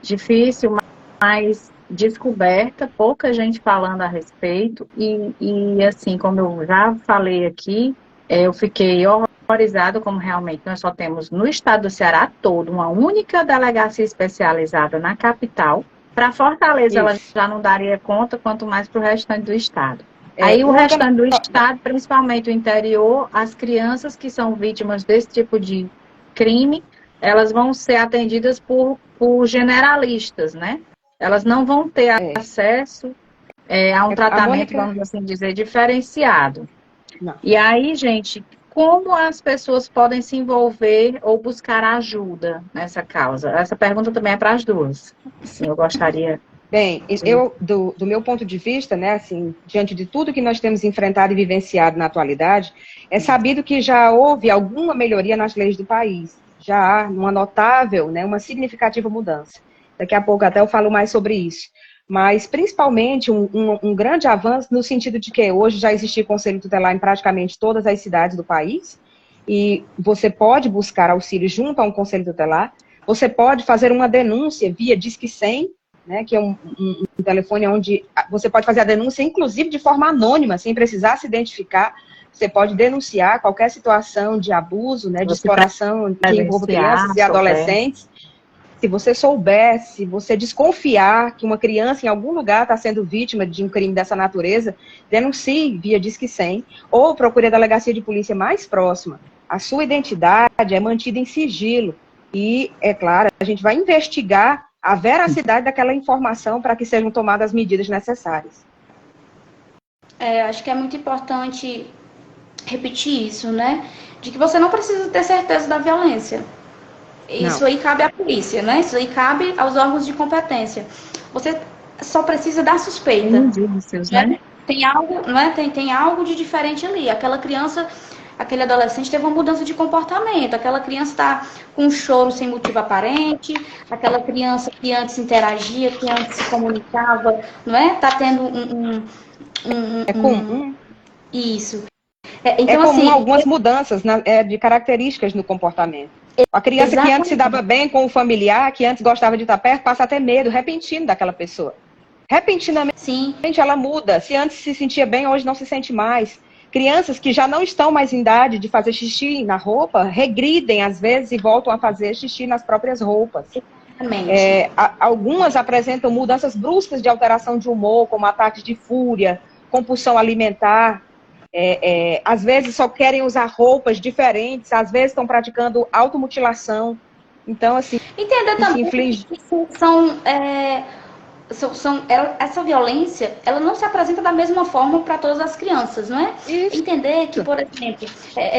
Difícil, mas descoberta, pouca gente falando a respeito, e assim, como eu já falei aqui, eu fiquei horrorizado como realmente nós só temos no estado do Ceará todo uma única delegacia especializada na capital. Para Fortaleza ela já não daria conta, quanto mais para o restante do estado. Aí o restante do estado, principalmente o interior, as crianças que são vítimas desse tipo de crime, elas vão ser atendidas por generalistas, né? Elas não vão ter acesso a um tratamento, vamos assim dizer, diferenciado. Não. E aí, gente, como as pessoas podem se envolver ou buscar ajuda nessa causa? Essa pergunta também é para as duas. Sim, eu gostaria... Bem, eu, do meu ponto de vista, né, assim, diante de tudo que nós temos enfrentado e vivenciado na atualidade, é sabido que já houve alguma melhoria nas leis do país. Já há uma notável, né, uma significativa mudança. Daqui a pouco até eu falo mais sobre isso. Mas, principalmente, um grande avanço no sentido de que hoje já existe conselho tutelar em praticamente todas as cidades do país, e você pode buscar auxílio junto a um conselho tutelar, você pode fazer uma denúncia via Disque 100, né, que é um telefone onde você pode fazer a denúncia, inclusive de forma anônima, sem precisar se identificar. Você pode denunciar qualquer situação de abuso, né, de exploração que envolva crianças e adolescentes. Se você souber, se você desconfiar que uma criança em algum lugar está sendo vítima de um crime dessa natureza, denuncie via Disque 100 ou procure a delegacia de polícia mais próxima. A sua identidade é mantida em sigilo e, é claro, a gente vai investigar a veracidade daquela informação para que sejam tomadas as medidas necessárias. Acho que é muito importante repetir isso, né? De que você não precisa ter certeza da violência. Isso aí cabe à polícia, né? Isso aí cabe aos órgãos de competência. Você só precisa da suspeita. Né? Tem algo, não é? Tem algo de diferente ali. Aquela criança, aquele adolescente teve uma mudança de comportamento. Aquela criança está com um choro sem motivo aparente. Aquela criança que antes interagia, que antes se comunicava, não é? Está tendo É comum. Isso. Então, comum assim, algumas mudanças de características no comportamento. A criança que antes se dava bem com o familiar, que antes gostava de estar perto, passa a ter medo repentino daquela pessoa. Repentinamente, ela muda. Se antes se sentia bem, hoje não se sente mais. Crianças que já não estão mais em idade de fazer xixi na roupa, regridem às vezes e voltam a fazer xixi nas próprias roupas. Algumas apresentam mudanças bruscas de alteração de humor, como ataques de fúria, compulsão alimentar. Às vezes só querem usar roupas diferentes, às vezes estão praticando automutilação. Então, assim... Entender também que são essa violência, ela não se apresenta da mesma forma para todas as crianças, não é? Isso. Entender que, por exemplo,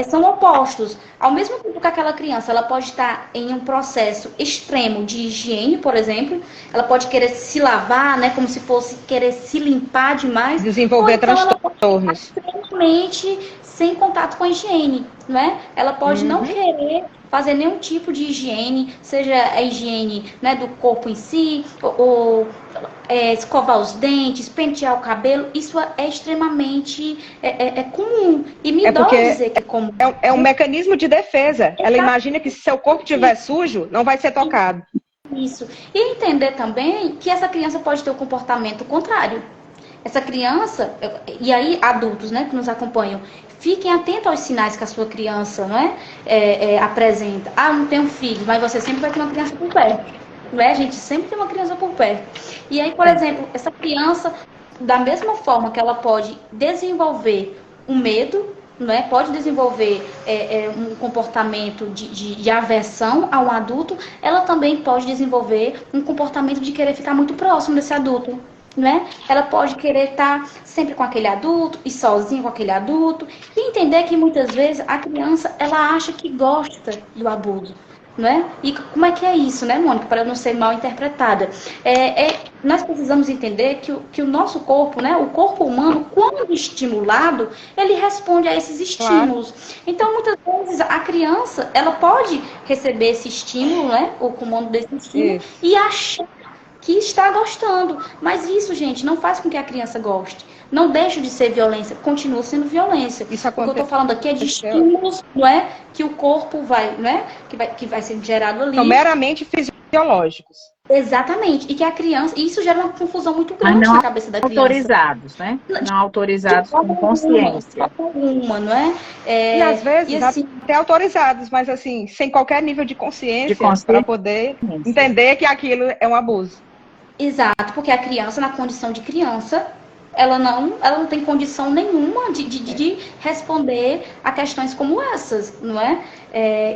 são opostos. Ao mesmo tempo que aquela criança, ela pode estar em um processo extremo de higiene, por exemplo, ela pode querer se lavar, né, como se fosse querer se limpar demais. Desenvolver então transtornos. Extremamente sem contato com a higiene, não é? Ela pode não querer fazer nenhum tipo de higiene, seja a higiene, né, do corpo em si, ou escovar os dentes, pentear o cabelo. Isso é extremamente comum. E me dói dizer que é comum. É um mecanismo de defesa. Ela imagina que se seu corpo estiver sujo, não vai ser tocado. Isso. E entender também que essa criança pode ter um comportamento contrário. Essa criança, e aí adultos, né, que nos acompanham, fiquem atentos aos sinais que a sua criança, não apresenta. Ah, não tenho filho, mas você sempre vai ter uma criança por perto. Não é? A gente sempre tem uma criança por perto. E aí, por exemplo, essa criança, da mesma forma que ela pode desenvolver um medo, não é? Pode desenvolver um comportamento de aversão a um adulto, ela também pode desenvolver um comportamento de querer ficar muito próximo desse adulto. Né? Ela pode querer estar sempre com aquele adulto e sozinha com aquele adulto e entender que muitas vezes a criança ela acha que gosta do abuso, né? E como é que é isso, né, Mônica, para não ser mal interpretada? Nós precisamos entender que o nosso corpo, né, o corpo humano, quando estimulado, ele responde a esses estímulos. Claro. Então, muitas vezes a criança ela pode receber esse estímulo, né, o comando desse estímulo e achar que está gostando. Mas isso, gente, não faz com que a criança goste. Não deixa de ser violência, continua sendo violência. Isso o que eu estou falando aqui é de estímulos, não é? Que o corpo vai, não é? Que vai ser gerado ali. São meramente fisiológicos. Exatamente. E que a criança... Isso gera uma confusão muito grande na cabeça da criança. Autorizados, né? Não autorizados com consciência. Alguma, não é? E às vezes e assim, até autorizados, mas assim, sem qualquer nível de consciência. Para poder entender que aquilo é um abuso. Exato, porque a criança, na condição de criança, ela não tem condição nenhuma de responder a questões como essas, não é?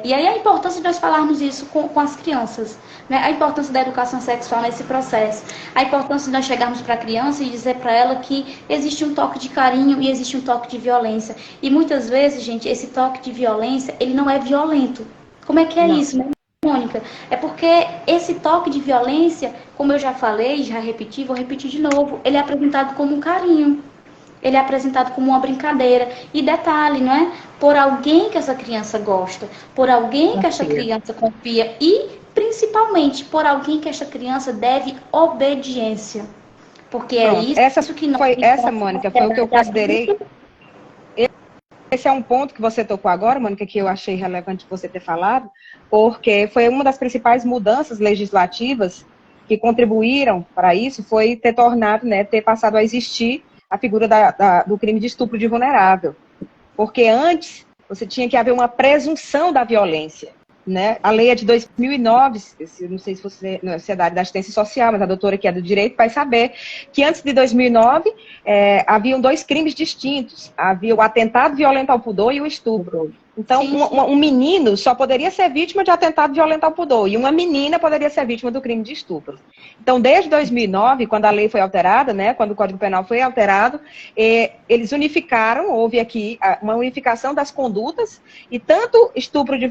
E aí a importância de nós falarmos isso com as crianças, né? A importância da educação sexual nesse processo, a importância de nós chegarmos para a criança e dizer para ela que existe um toque de carinho e existe um toque de violência. E muitas vezes, gente, esse toque de violência, ele não é violento. Como é que é isso, né, Mônica? É porque esse toque de violência, como eu já falei, já repeti, vou repetir de novo, ele é apresentado como um carinho. Ele é apresentado como uma brincadeira. E detalhe, não é? Por alguém que essa criança gosta, por alguém que essa criança confia e, principalmente, por alguém que essa criança deve obediência. Porque isso que não... Mônica, foi o que eu considerei... Esse é um ponto que você tocou agora, Mônica, que eu achei relevante você ter falado, porque foi uma das principais mudanças legislativas que contribuíram para isso, foi ter tornado, né, ter passado a existir a figura do crime de estupro de vulnerável. Porque antes, você tinha que haver uma presunção da violência. Né? A lei é de 2009, não sei se você é da área da assistência social, mas a doutora que é do direito vai saber que antes de 2009 haviam dois crimes distintos. Havia o atentado violento ao pudor e o estupro. Então, um menino só poderia ser vítima de atentado violento ao pudor e uma menina poderia ser vítima do crime de estupro. Então, desde 2009, quando a lei foi alterada, né, quando o Código Penal foi alterado, eles unificaram, houve aqui uma unificação das condutas e tanto estupro de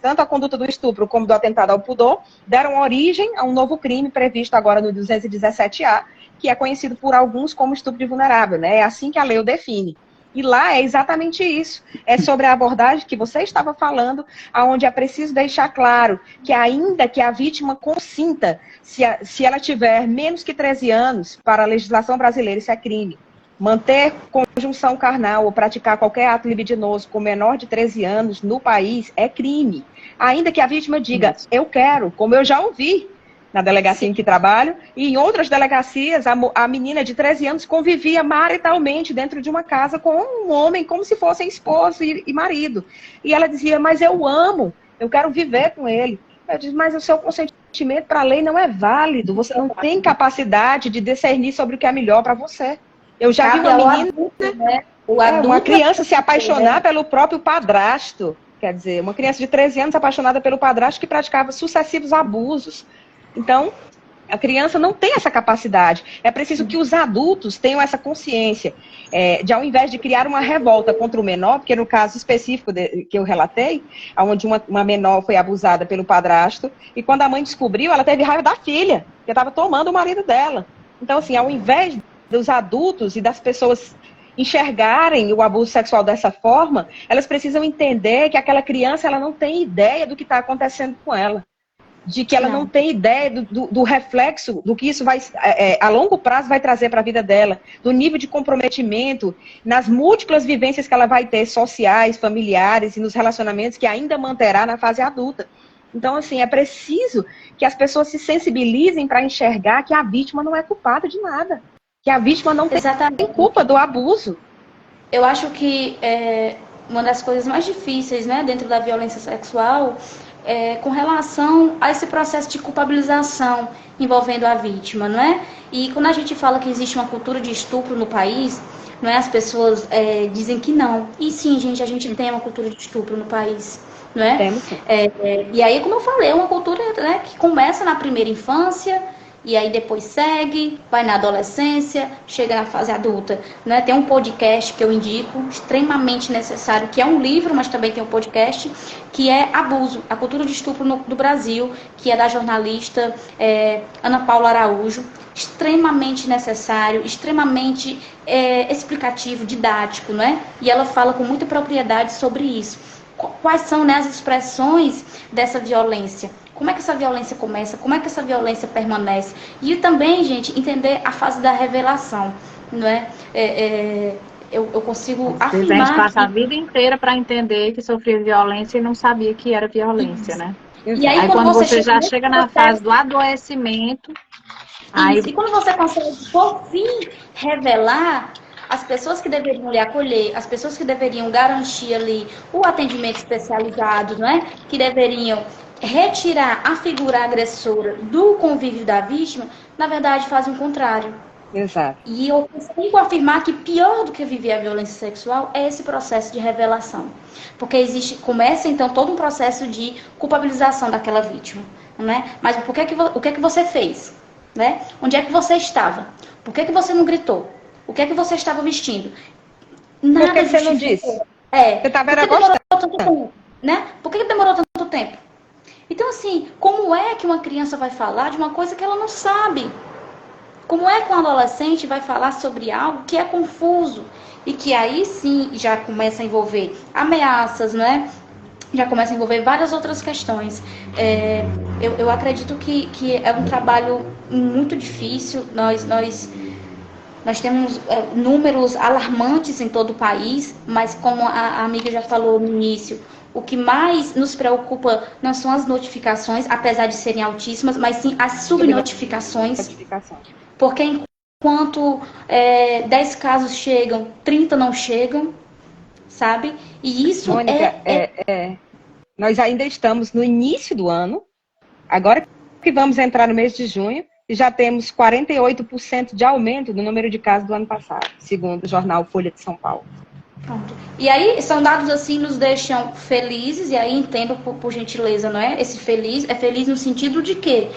tanto a conduta do estupro como do atentado ao pudor deram origem a um novo crime previsto agora no 217A, que é conhecido por alguns como estupro de vulnerável, né? É assim que a lei o define. E lá é exatamente isso. É sobre a abordagem que você estava falando, onde é preciso deixar claro que ainda que a vítima consinta, se ela tiver menos que 13 anos, para a legislação brasileira isso é crime. Manter conjunção carnal ou praticar qualquer ato libidinoso com menor de 13 anos no país é crime. Ainda que a vítima diga, eu quero, como eu já ouvi na delegacia em que trabalho, e em outras delegacias, a menina de 13 anos convivia maritalmente dentro de uma casa com um homem, como se fossem esposo e marido. E ela dizia, mas eu amo, eu quero viver com ele. Eu disse, mas o seu consentimento para a lei não é válido, você não tem capacidade de discernir sobre o que é melhor para você. Eu já vi uma menina, uma criança se apaixonar pelo próprio padrasto, quer dizer, uma criança de 13 anos apaixonada pelo padrasto que praticava sucessivos abusos. Então, A criança não tem essa capacidade. É preciso que os adultos tenham essa consciência de, ao invés de criar uma revolta contra o menor, porque no caso específico que eu relatei, onde uma menor foi abusada pelo padrasto, e quando a mãe descobriu, ela teve raiva da filha, que estava tomando o marido dela. Então, assim, ao invés dos adultos e das pessoas enxergarem o abuso sexual dessa forma, elas precisam entender que aquela criança ela não tem ideia do que está acontecendo com ela. De que ela não tem ideia do reflexo, do que isso vai, a longo prazo vai trazer para a vida dela, do nível de comprometimento, nas múltiplas vivências que ela vai ter, sociais, familiares e nos relacionamentos que ainda manterá na fase adulta. Então, assim, é preciso que as pessoas se sensibilizem para enxergar que a vítima não é culpada de nada, que a vítima não tem culpa do abuso. Eu acho que uma das coisas mais difíceis, né, dentro da violência sexual com relação a esse processo de culpabilização envolvendo a vítima, não é? E quando a gente fala que existe uma cultura de estupro no país, não é? As pessoas dizem que não. E sim, gente, a gente tem uma cultura de estupro no país, não é? Temos. E aí, como eu falei, é uma cultura, né, que começa na primeira infância, e aí depois segue, vai na adolescência, chega na fase adulta, né? Tem um podcast que eu indico, extremamente necessário, que é um livro, mas também tem um podcast, que é Abuso, a cultura de estupro do Brasil, que é da jornalista Ana Paula Araújo, extremamente necessário, extremamente explicativo, didático, né? E ela fala com muita propriedade sobre isso. Quais são, né, as expressões dessa violência? Como é que essa violência começa? Como é que essa violência permanece? E também, gente, entender a fase da revelação, não é? Eu consigo afirmar... A gente passa a vida inteira para entender que sofria violência e não sabia que era violência, né? E aí quando você já chega na fase do adoecimento... E quando você consegue, por fim, revelar... As pessoas que deveriam lhe acolher, as pessoas que deveriam garantir ali o atendimento especializado, não é? Que deveriam retirar a figura agressora do convívio da vítima, na verdade fazem o contrário. Exato. E eu consigo afirmar que pior do que viver a violência sexual é esse processo de revelação. Porque começa então todo um processo de culpabilização daquela vítima, não é? Mas o que é que você fez? Né? Onde é que você estava? Por que você não gritou? O que é que você estava vestindo? Nada. Por que você não disse? Você estava demorou tanto tempo, né? Por que demorou tanto tempo? Então, assim, como é que uma criança vai falar de uma coisa que ela não sabe? Como é que um adolescente vai falar sobre algo que é confuso? E que aí sim já começa a envolver ameaças, né? Já começa a envolver várias outras questões. Eu acredito que é um trabalho muito difícil. Nós temos números alarmantes em todo o país, mas como a amiga já falou no início, o que mais nos preocupa não são as notificações, apesar de serem altíssimas, mas sim as subnotificações. Porque enquanto 10 casos chegam, 30 não chegam, sabe? E isso Mônica, nós ainda estamos no início do ano, agora que vamos entrar no mês de junho, e já temos 48% de aumento no número de casos do ano passado, segundo o jornal Folha de São Paulo. Pronto. E aí, são dados assim, nos deixam felizes, e aí entendo por gentileza, não é? Esse feliz é feliz no sentido de que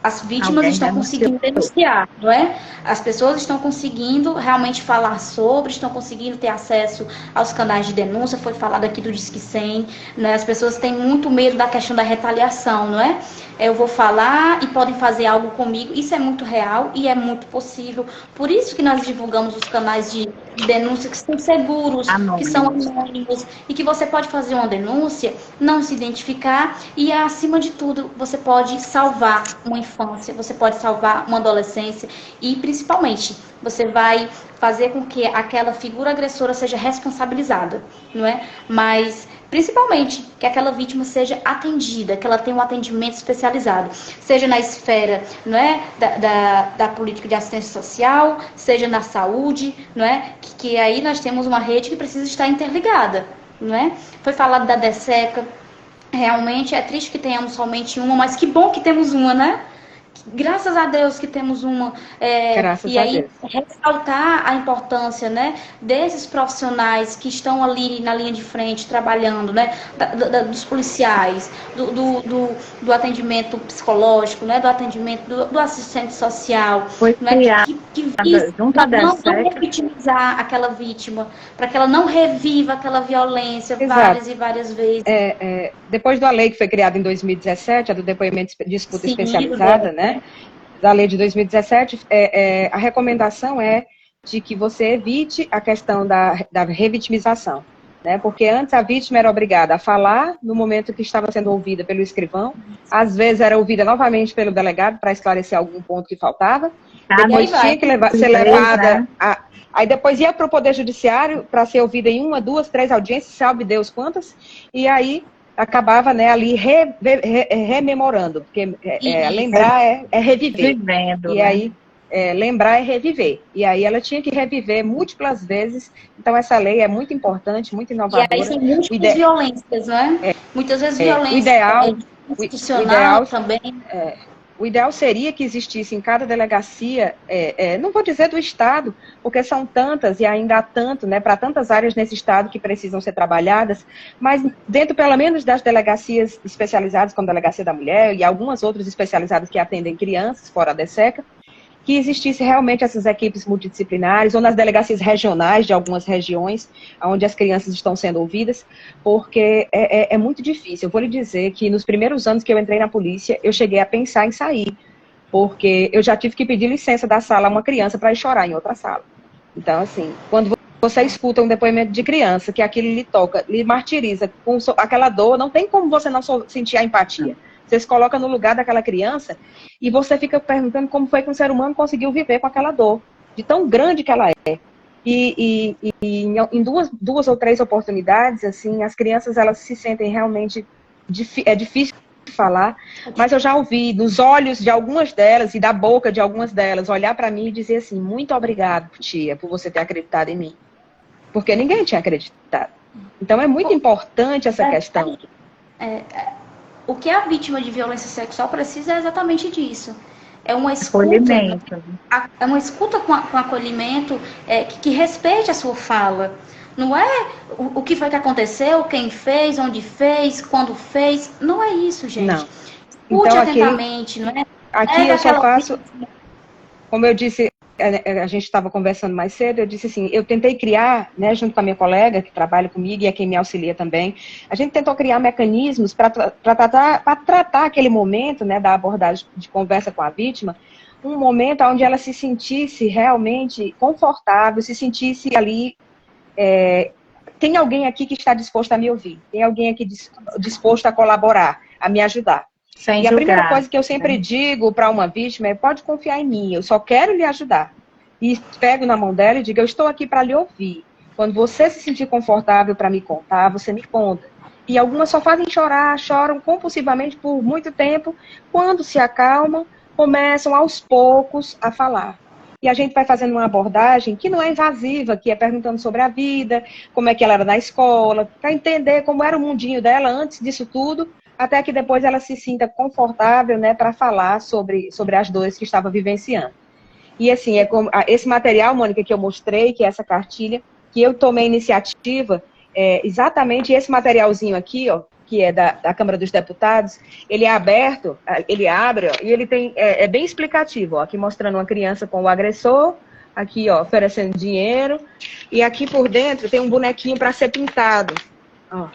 as vítimas estão conseguindo denunciar, não é? As pessoas estão conseguindo realmente falar sobre, estão conseguindo ter acesso aos canais de denúncia, foi falado aqui do Disque 100, né? As pessoas têm muito medo da questão da retaliação, não é? Eu vou falar e podem fazer algo comigo, isso é muito real e é muito possível. Por isso que nós divulgamos os canais de denúncia que são seguros, que são anônimos, e que você pode fazer uma denúncia, não se identificar e, acima de tudo, você pode salvar uma infância, você pode salvar uma adolescência e, principalmente, você vai fazer com que aquela figura agressora seja responsabilizada, não é? Mas, principalmente, que aquela vítima seja atendida, que ela tenha um atendimento especializado, seja na esfera, não é, da política de assistência social, seja na saúde, não é? Que aí nós temos uma rede que precisa estar interligada, não é? Foi falado da DSECA, realmente é triste que tenhamos somente uma, mas que bom que temos uma, né? Graças a Deus que temos uma. Graças e a aí, Deus. ressaltar a importância, né, desses profissionais que estão ali na linha de frente, trabalhando, né, dos policiais, do atendimento psicológico, né, do atendimento do assistente social, Foi né, criada que visa junto à não DERSEC. revitimizar aquela vítima, para que ela não reviva aquela violência várias e várias vezes. Depois da lei que foi criada em 2017, a do depoimento de escuta Sim, especializada, né? Da lei de 2017, a recomendação é de que você evite a questão da revitimização, né? Porque antes a vítima era obrigada a falar no momento que estava sendo ouvida pelo escrivão, às vezes era ouvida novamente pelo delegado para esclarecer algum ponto que faltava, depois tinha que ser levada aí depois ia para o Poder Judiciário para ser ouvida em 1, 2, 3 audiências, sabe Deus quantas, e aí acabava, né, ali rememorando, porque lembrar é reviver. Vivendo, e né? aí, lembrar é reviver. E aí ela tinha que reviver múltiplas vezes. Então, essa lei é muito importante, muito inovadora. E aí são múltiplas violências, né? Muitas vezes violência institucional também. O ideal seria que existisse em cada delegacia, não vou dizer do Estado, porque são tantas e ainda há tanto, né, para tantas áreas nesse Estado que precisam ser trabalhadas, mas dentro, pelo menos, das delegacias especializadas, como a Delegacia da Mulher e algumas outras especializadas que atendem crianças, fora a DERSEC, que existisse realmente essas equipes multidisciplinares, ou nas delegacias regionais de algumas regiões, onde as crianças estão sendo ouvidas, porque é muito difícil. Eu vou lhe dizer que nos primeiros anos que eu entrei na polícia, eu cheguei a pensar em sair, porque eu já tive que pedir licença da sala a uma criança para ir chorar em outra sala. Então, assim, quando você escuta um depoimento de criança, que aquilo lhe toca, lhe martiriza, com aquela dor, não tem como você não sentir a empatia. Você se coloca no lugar daquela criança e você fica perguntando como foi que um ser humano conseguiu viver com aquela dor, de tão grande que ela é. E em duas ou três oportunidades, assim, as crianças, elas se sentem realmente, é difícil falar, mas eu já ouvi dos olhos de algumas delas e da boca de algumas delas olhar para mim e dizer assim, muito obrigado, tia, por você ter acreditado em mim. Porque ninguém tinha acreditado. Então é muito importante essa questão. O que a vítima de violência sexual precisa é exatamente disso. É uma escuta, é uma escuta com acolhimento que respeite a sua fala. Não é o que foi que aconteceu, quem fez, onde fez, quando fez. Não é isso, gente. Não. Escute então, atentamente, não é? Aqui eu só faço, como eu disse, a gente estava conversando mais cedo, eu disse assim, eu tentei criar, né, junto com a minha colega que trabalha comigo e é quem me auxilia também, a gente tentou criar mecanismos para tratar aquele momento, né, da abordagem de conversa com a vítima, um momento onde ela se sentisse realmente confortável, se sentisse ali, tem alguém aqui que está disposto a me ouvir, tem alguém aqui disposto a colaborar, a me ajudar. Sem e julgar, a primeira coisa que eu sempre digo para uma vítima é, pode confiar em mim, eu só quero lhe ajudar. E pego na mão dela e digo, eu estou aqui para lhe ouvir. Quando você se sentir confortável para me contar, você me conta. E algumas só fazem chorar, choram compulsivamente por muito tempo. Quando se acalmam, começam aos poucos a falar. E a gente vai fazendo uma abordagem que não é invasiva, que é perguntando sobre a vida, como é que ela era na escola, para entender como era o mundinho dela antes disso tudo, até que depois ela se sinta confortável, né, para falar sobre as dores que estava vivenciando. E assim, esse material, Mônica, que eu mostrei, que é essa cartilha, que eu tomei iniciativa, exatamente esse materialzinho aqui, ó, que é da Câmara dos Deputados, ele é aberto, ele abre, ó, e ele tem, é bem explicativo, ó, aqui mostrando uma criança com o agressor, aqui, ó, oferecendo dinheiro, e aqui por dentro tem um bonequinho para ser pintado, ó.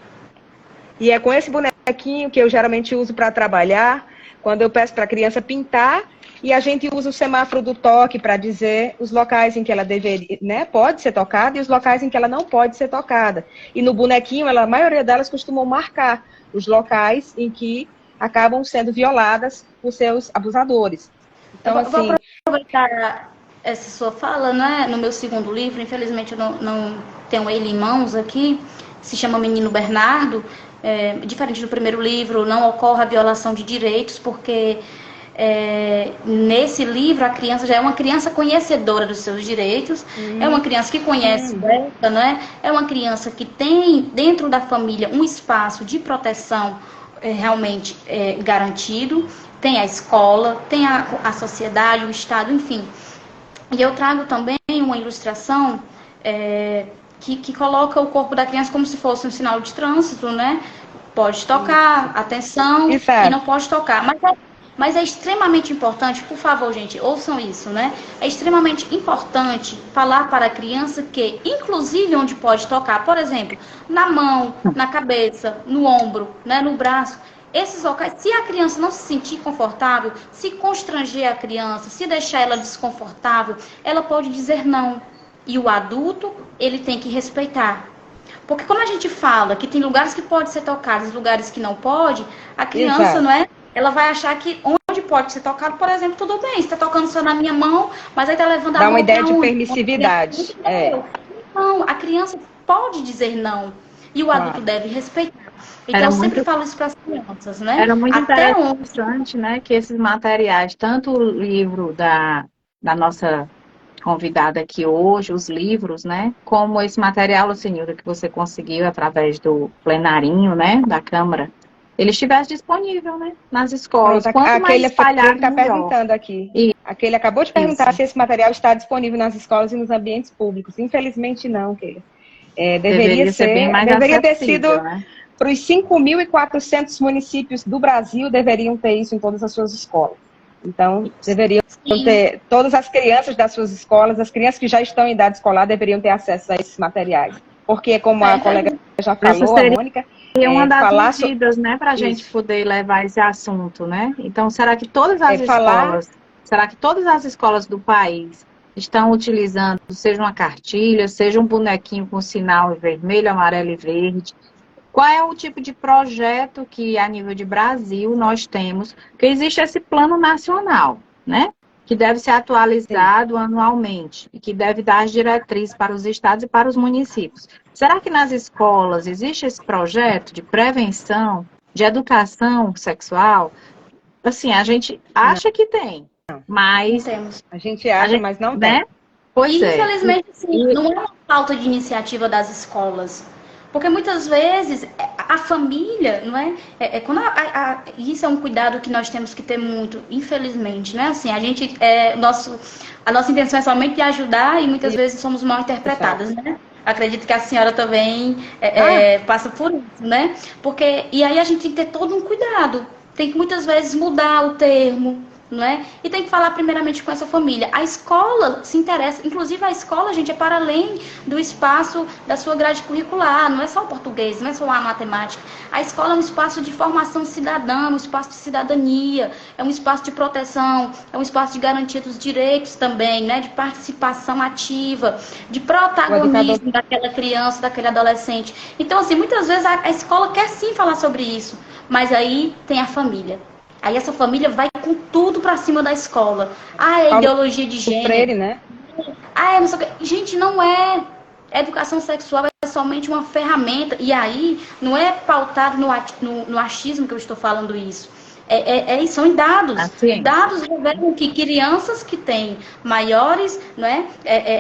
E é com esse bonequinho que eu geralmente uso para trabalhar, quando eu peço para a criança pintar, e a gente usa o semáforo do toque para dizer os locais em que ela deveria, né, pode ser tocada e os locais em que ela não pode ser tocada. E no bonequinho, a maioria delas costumam marcar os locais em que acabam sendo violadas por seus abusadores. Então, assim... Vou aproveitar essa sua fala, né? No meu segundo livro, infelizmente eu não tenho ele em mãos aqui, se chama Menino Bernardo. Diferente do primeiro livro, não ocorre a violação de direitos, porque nesse livro a criança já é uma criança conhecedora dos seus direitos, é uma criança que conhece, né? É uma criança que tem dentro da família um espaço de proteção realmente garantido, tem a escola, tem a sociedade, o Estado, enfim. E eu trago também uma ilustração que coloca o corpo da criança como se fosse um sinal de trânsito, né? Pode tocar, atenção, Exato. e não pode tocar. Mas é extremamente importante, por favor, gente, ouçam isso, né? É extremamente importante falar para a criança que, inclusive onde pode tocar, por exemplo, na mão, na cabeça, no ombro, né, no braço, esses locais, se a criança não se sentir confortável, se constranger a criança, se deixar ela desconfortável, ela pode dizer não. E o adulto, ele tem que respeitar. Porque quando a gente fala que tem lugares que pode ser tocados, lugares que não pode, a criança, Exato. não é? Ela vai achar que onde pode ser tocado, por exemplo, tudo bem, está tocando só na minha mão, mas aí está levando a Dá mão uma ideia pra de onde? permissividade. Não, a criança pode dizer não. E o adulto deve respeitar. Então, eu sempre falo isso para as crianças, né? Era muito Até interessante, né, que esses materiais, tanto o livro da nossa convidada aqui hoje, os livros, né, como esse material, Lucinilda, que você conseguiu através do plenarinho, né, da Câmara, ele estivesse disponível, né, nas escolas. Pronto, Quanto mais espalhado, está melhor. perguntando aqui. E- Aquele acabou de perguntar se esse material está disponível nas escolas e nos ambientes públicos. Infelizmente não, Keila. Deveria ser bem mais deveria ter acessível, sido né? para os 5.400 municípios do Brasil, deveriam ter isso em todas as suas escolas. Então, deveriam ter, todas as crianças das suas escolas, as crianças que já estão em idade escolar, deveriam ter acesso a esses materiais. Porque, como a colega já falou, a Mônica, é uma das falar medidas, né, para a gente poder levar esse assunto, né? Então, será que todas as escolas do país estão utilizando, seja uma cartilha, seja um bonequinho com sinal vermelho, amarelo e verde? Qual é o tipo de projeto que, a nível de Brasil, nós temos? Porque existe esse plano nacional, né? Que deve ser atualizado anualmente e que deve dar as diretrizes para os estados e para os municípios. Será que nas escolas existe esse projeto de prevenção, de educação sexual? Assim, a gente acha que tem, mas... temos. A gente acha, mas não tem. Né? Pois é. Infelizmente, sim, não é uma falta de iniciativa das escolas. Porque muitas vezes a família, não é? Isso é um cuidado que nós temos que ter muito, infelizmente, né? Assim, a nossa intenção é somente de ajudar e muitas vezes somos mal interpretadas, né? Acredito que a senhora também passa por isso, né? E aí a gente tem que ter todo um cuidado. Tem que muitas vezes mudar o termo, não é? E tem que falar primeiramente com essa família. A escola se interessa, inclusive a escola, gente, é para além do espaço da sua grade curricular, não é só o português, não é só a matemática. A escola é um espaço de formação cidadã, um espaço de cidadania, é um espaço de proteção, é um espaço de garantia dos direitos também, né? De participação ativa, de protagonismo daquela criança, daquele adolescente. Então, assim, muitas vezes a escola quer sim falar sobre isso, mas aí tem a família. Aí essa família vai com tudo pra cima da escola. É ideologia de gênero. Freire, né? Não sei o que. Gente, não é. A educação sexual é somente uma ferramenta. E aí, não é pautado no achismo que eu estou falando isso. São dados. Dados revelam que crianças que têm maiores, né,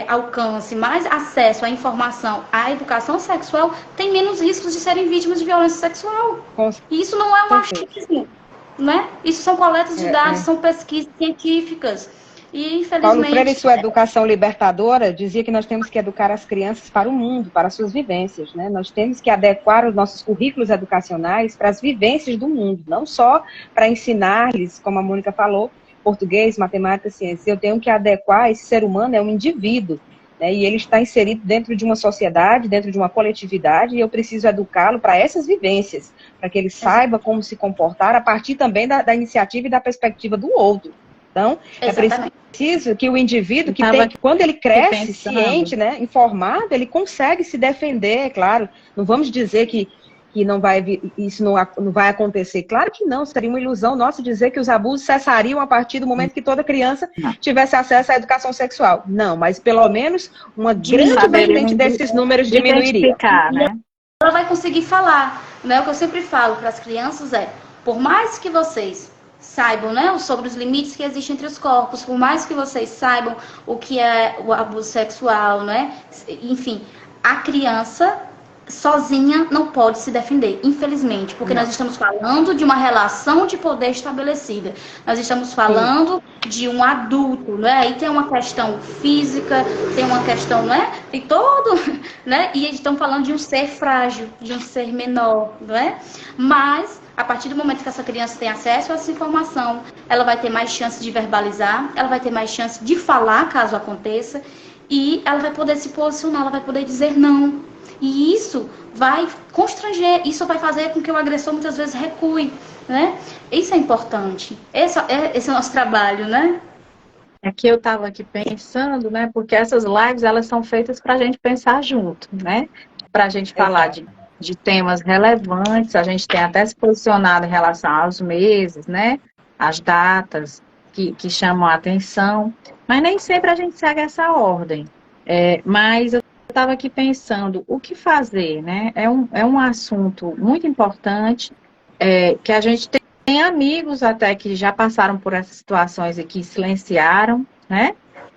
alcance, mais acesso à informação, à educação sexual, têm menos riscos de serem vítimas de violência sexual. E isso não é um achismo. Né? Isso são coletas de dados, são pesquisas científicas. E, infelizmente... Paulo Freire, em sua educação libertadora, dizia que nós temos que educar as crianças para o mundo, para as suas vivências. Né? Nós temos que adequar os nossos currículos educacionais para as vivências do mundo, não só para ensinar-lhes, como a Mônica falou, português, matemática, ciência. Eu tenho que adequar, esse ser humano é um indivíduo, né? E ele está inserido dentro de uma sociedade, dentro de uma coletividade, e eu preciso educá-lo para essas vivências, para que ele saiba como se comportar a partir também da iniciativa e da perspectiva do outro. Então, é preciso que o indivíduo, quando ele cresce ciente, né, informado, ele consegue se defender, é claro. Não vamos dizer que isso não vai acontecer. Claro que não, seria uma ilusão nossa dizer que os abusos cessariam a partir do momento que toda criança tivesse acesso à educação sexual. Não, mas pelo menos uma grande vertente desses números diminuiria. Né? Ela vai conseguir falar, né? O que eu sempre falo para as crianças por mais que vocês saibam, né, sobre os limites que existem entre os corpos, por mais que vocês saibam o que é o abuso sexual, né? Enfim, a criança sozinha não pode se defender, infelizmente, porque nós estamos falando de uma relação de poder estabelecida. Nós estamos falando de um adulto, não é? Aí tem uma questão física, tem uma questão, não é? Tem todo, né? E estamos falando de um ser frágil, de um ser menor, não é? Mas a partir do momento que essa criança tem acesso a essa informação, ela vai ter mais chance de verbalizar, ela vai ter mais chance de falar caso aconteça, e ela vai poder se posicionar, ela vai poder dizer não. E isso vai constranger, isso vai fazer com que o agressor muitas vezes recue, né? Isso é importante. Esse é o nosso trabalho, né? É que eu estava aqui pensando, né? Porque essas lives, elas são feitas para a gente pensar junto, né? Para a gente falar de temas relevantes, a gente tem até se posicionado em relação aos meses, né? As datas que chamam a atenção, mas nem sempre a gente segue essa ordem. Mas eu estava aqui pensando o que fazer, né? É um assunto muito importante, que a gente tem amigos até que já passaram por essas situações e que silenciaram, né?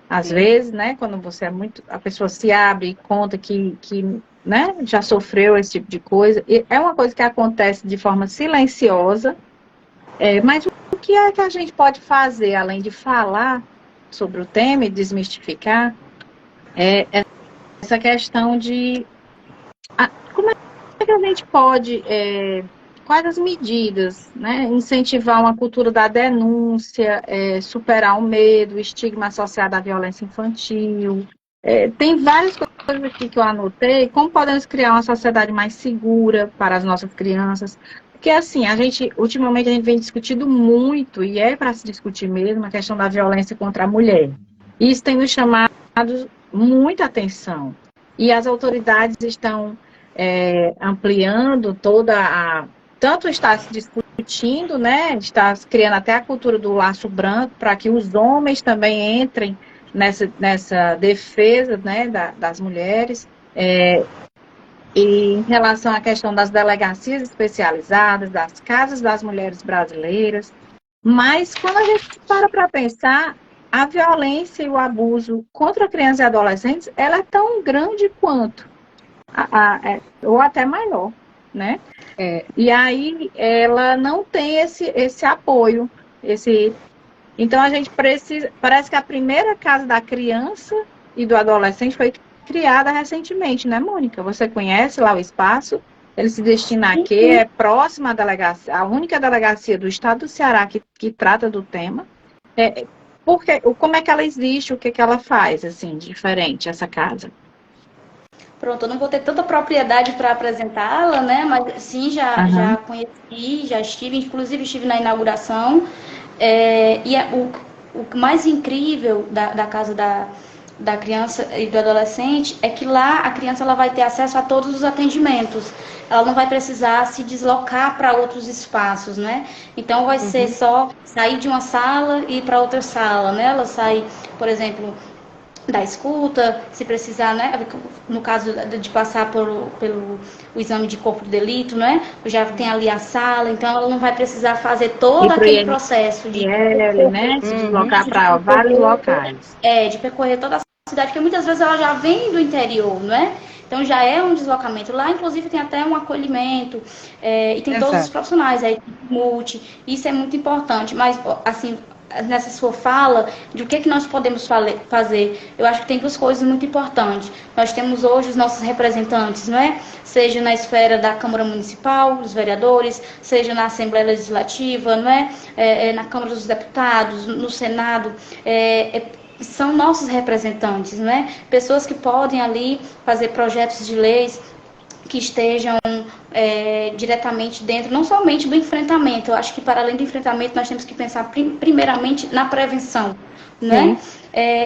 Às vezes, né? Quando você a pessoa se abre e conta que né, já sofreu esse tipo de coisa. E é uma coisa que acontece de forma silenciosa, mas o que é que a gente pode fazer, além de falar sobre o tema e desmistificar, essa questão de como é que a gente pode, quais as medidas, né, incentivar uma cultura da denúncia, superar o medo, o estigma associado à violência infantil. Tem várias coisas aqui que eu anotei, como podemos criar uma sociedade mais segura para as nossas crianças, porque assim, ultimamente a gente vem discutindo muito, e é para se discutir mesmo, a questão da violência contra a mulher. Isso tem nos chamado muita atenção. E as autoridades estão ampliando tanto está se discutindo, né? Está se criando até a cultura do laço branco, para que os homens também entrem nessa defesa, né, das mulheres. E em relação à questão das delegacias especializadas, das casas das mulheres brasileiras. Mas quando a gente para pensar, a violência e o abuso contra crianças e adolescentes, ela é tão grande quanto, ou até maior, né? E aí ela não tem esse apoio, Então a gente precisa, parece que a primeira casa da criança e do adolescente foi criada recentemente, né, Mônica? Você conhece lá o espaço? Ele se destina a quê? É próximo à delegacia, a única delegacia do estado do Ceará que trata do tema. Como é que ela existe? O que ela faz, assim, diferente, essa casa? Pronto, eu não vou ter tanta propriedade para apresentá-la, né? Mas sim, já conheci, já inclusive estive na inauguração. O mais incrível da casa da criança e do adolescente é que lá a criança ela vai ter acesso a todos os atendimentos. Ela não vai precisar se deslocar para outros espaços, né? Então vai ser só sair de uma sala e ir para outra sala, né? Ela sai, por exemplo, da escuta, se precisar, né? No caso de passar pelo o exame de corpo de delito, né? Já tem ali a sala, então ela não vai precisar fazer todo aquele processo de né? Se deslocar para vários locais. De percorrer toda a cidade, porque muitas vezes ela já vem do interior, não é? Então já é um deslocamento. Lá, inclusive, tem até um acolhimento, e tem todos os profissionais aí, isso é muito importante. Mas, assim, nessa sua fala, de o que nós podemos fazer, eu acho que tem duas coisas muito importantes. Nós temos hoje os nossos representantes, não é? Seja na esfera da Câmara Municipal, os vereadores, seja na Assembleia Legislativa, não é? Na Câmara dos Deputados, no Senado, são nossos representantes, né? Pessoas que podem ali fazer projetos de leis que estejam diretamente dentro, não somente do enfrentamento. Eu acho que para além do enfrentamento nós temos que pensar primeiramente na prevenção, né?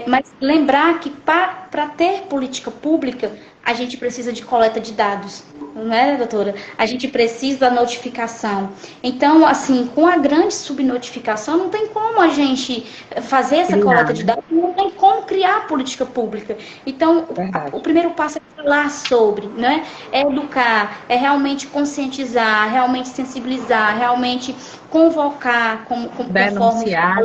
Mas lembrar que para ter política pública a gente precisa de coleta de dados, não é, doutora? A gente precisa da notificação. Então, assim, com a grande subnotificação, não tem como a gente fazer essa coleta de dados, não tem como criar política pública. Então, o primeiro passo é falar sobre, né? É educar, é realmente conscientizar, realmente sensibilizar, realmente convocar, denunciar,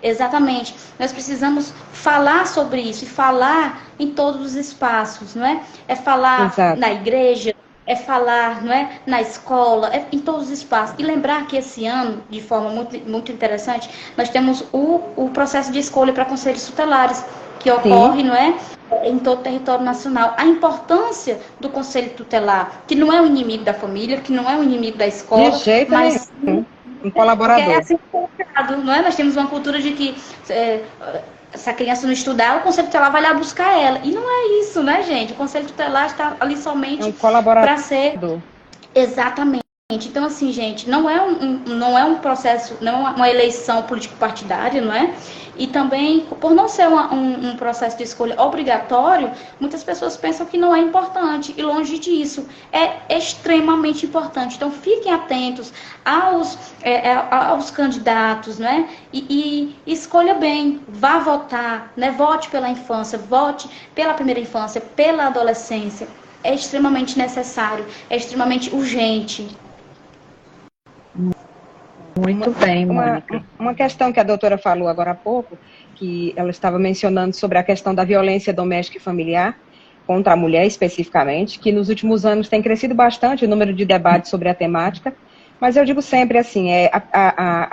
exatamente. Nós precisamos falar sobre isso e falar em todos os espaços, não é? É falar na igreja, é falar, não é, na escola, em todos os espaços. E lembrar que esse ano, de forma muito interessante, nós temos o processo de escolha para conselhos tutelares, que ocorre, não é, em todo o território nacional. A importância do conselho tutelar, que não é o inimigo da família, que não é o inimigo da escola, de jeito mas nenhum. Um colaborador. É assim colocado, não é? Nós temos uma cultura de que se a criança não estudar, o conselho tutelar vai lá buscar ela. E não é isso, né, gente? O conselho tutelar está ali somente para ser... Exatamente. Então, assim, gente, não é um processo, não é uma eleição político-partidária, não é? E também, por não ser um processo de escolha obrigatório, muitas pessoas pensam que não é importante. E longe disso, é extremamente importante. Então, fiquem atentos aos candidatos, né? E escolha bem, vá votar, né? Vote pela infância, vote pela primeira infância, pela adolescência. É extremamente necessário, é extremamente urgente. Muito bem, Mônica. Uma questão que a doutora falou agora há pouco, que ela estava mencionando sobre a questão da violência doméstica e familiar, contra a mulher especificamente, que nos últimos anos tem crescido bastante o número de debates sobre a temática, mas eu digo sempre assim,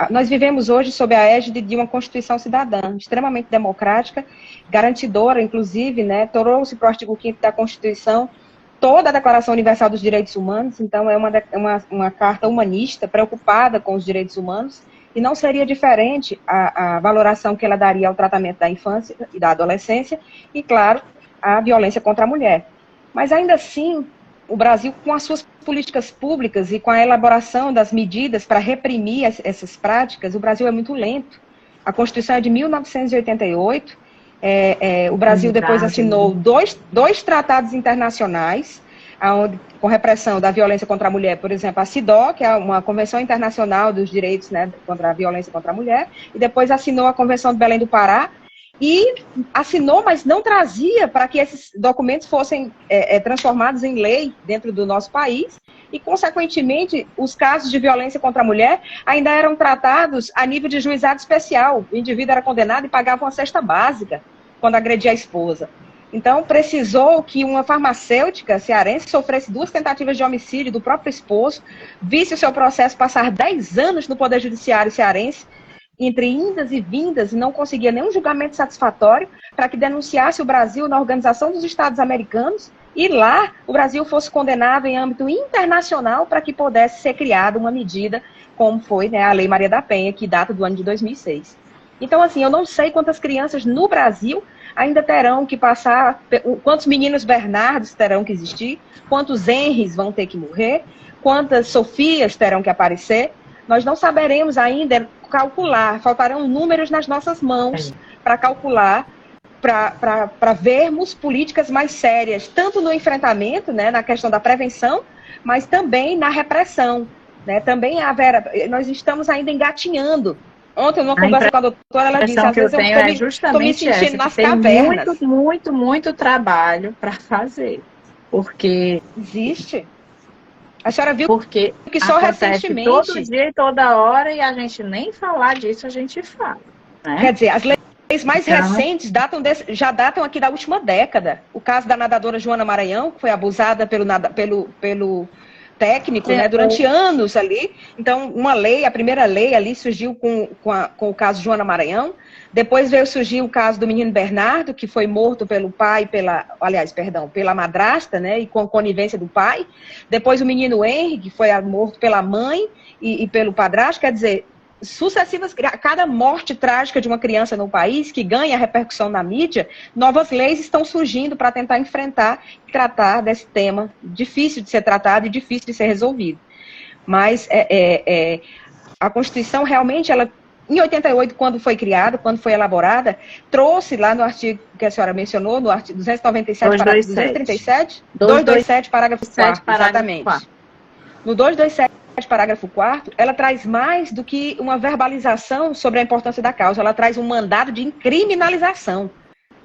nós vivemos hoje sob a égide de uma Constituição cidadã, extremamente democrática, garantidora, inclusive, né, trouxe para o artigo 5º da Constituição toda a Declaração Universal dos Direitos Humanos, então é uma carta humanista, preocupada com os direitos humanos, e não seria diferente a valoração que ela daria ao tratamento da infância e da adolescência, e, claro, a violência contra a mulher. Mas, ainda assim, o Brasil, com as suas políticas públicas e com a elaboração das medidas para reprimir essas práticas, o Brasil é muito lento. A Constituição é de 1988, o Brasil depois assinou dois tratados internacionais com repressão da violência contra a mulher, por exemplo, a CIDO, que é uma Convenção Internacional dos Direitos, né, contra a Violência contra a Mulher, e depois assinou a Convenção de Belém do Pará, e assinou, mas não trazia para que esses documentos fossem transformados em lei dentro do nosso país, e, consequentemente, os casos de violência contra a mulher ainda eram tratados a nível de juizado especial. O indivíduo era condenado e pagava uma cesta básica quando agredia a esposa. Então, precisou que uma farmacêutica cearense sofresse 2 tentativas de homicídio do próprio esposo, visse o seu processo passar 10 anos no Poder Judiciário cearense, entre indas e vindas, e não conseguia nenhum julgamento satisfatório para que denunciasse o Brasil na Organização dos Estados Americanos, e lá o Brasil fosse condenado em âmbito internacional para que pudesse ser criada uma medida, como foi, né, a Lei Maria da Penha, que data do ano de 2006. Então, assim, eu não sei quantas crianças no Brasil ainda terão que passar, quantos meninos Bernardos terão que existir, quantos Henrys vão ter que morrer, quantas Sofias terão que aparecer. Nós não saberemos ainda calcular, faltarão números nas nossas mãos para calcular, para vermos políticas mais sérias, tanto no enfrentamento, né, na questão da prevenção, mas também na repressão. Né? Também nós estamos ainda engatinhando. Ontem, numa conversa com a doutora, ela disse, às vezes eu estou me sentindo nas cavernas. Muito trabalho para fazer, porque... Existe. A senhora viu porque que só recentemente... todo dia e toda hora, e a gente nem falar disso, a gente fala. Né? Quer dizer, as leis mais recentes já datam aqui da última década. O caso da nadadora Joana Maranhão, que foi abusada pelo técnico, né, durante anos ali. Então, a primeira lei ali surgiu com o caso Joana Maranhão. Depois veio surgir o caso do menino Bernardo, que foi morto pelo pai, pela madrasta, né, e com conivência do pai. Depois o menino Henry, que foi morto pela mãe e pelo padrasto. Quer dizer, cada morte trágica de uma criança no país que ganha repercussão na mídia, novas leis estão surgindo para tentar enfrentar e tratar desse tema difícil de ser tratado e difícil de ser resolvido. Mas a Constituição realmente ela em 88, quando foi criada, quando foi elaborada, trouxe lá no artigo que a senhora mencionou, no artigo 297, parágrafo 237, 227, parágrafo 4º, exatamente. 4. No 227, parágrafo 4º, ela traz mais do que uma verbalização sobre a importância da causa, ela traz um mandado de incriminalização.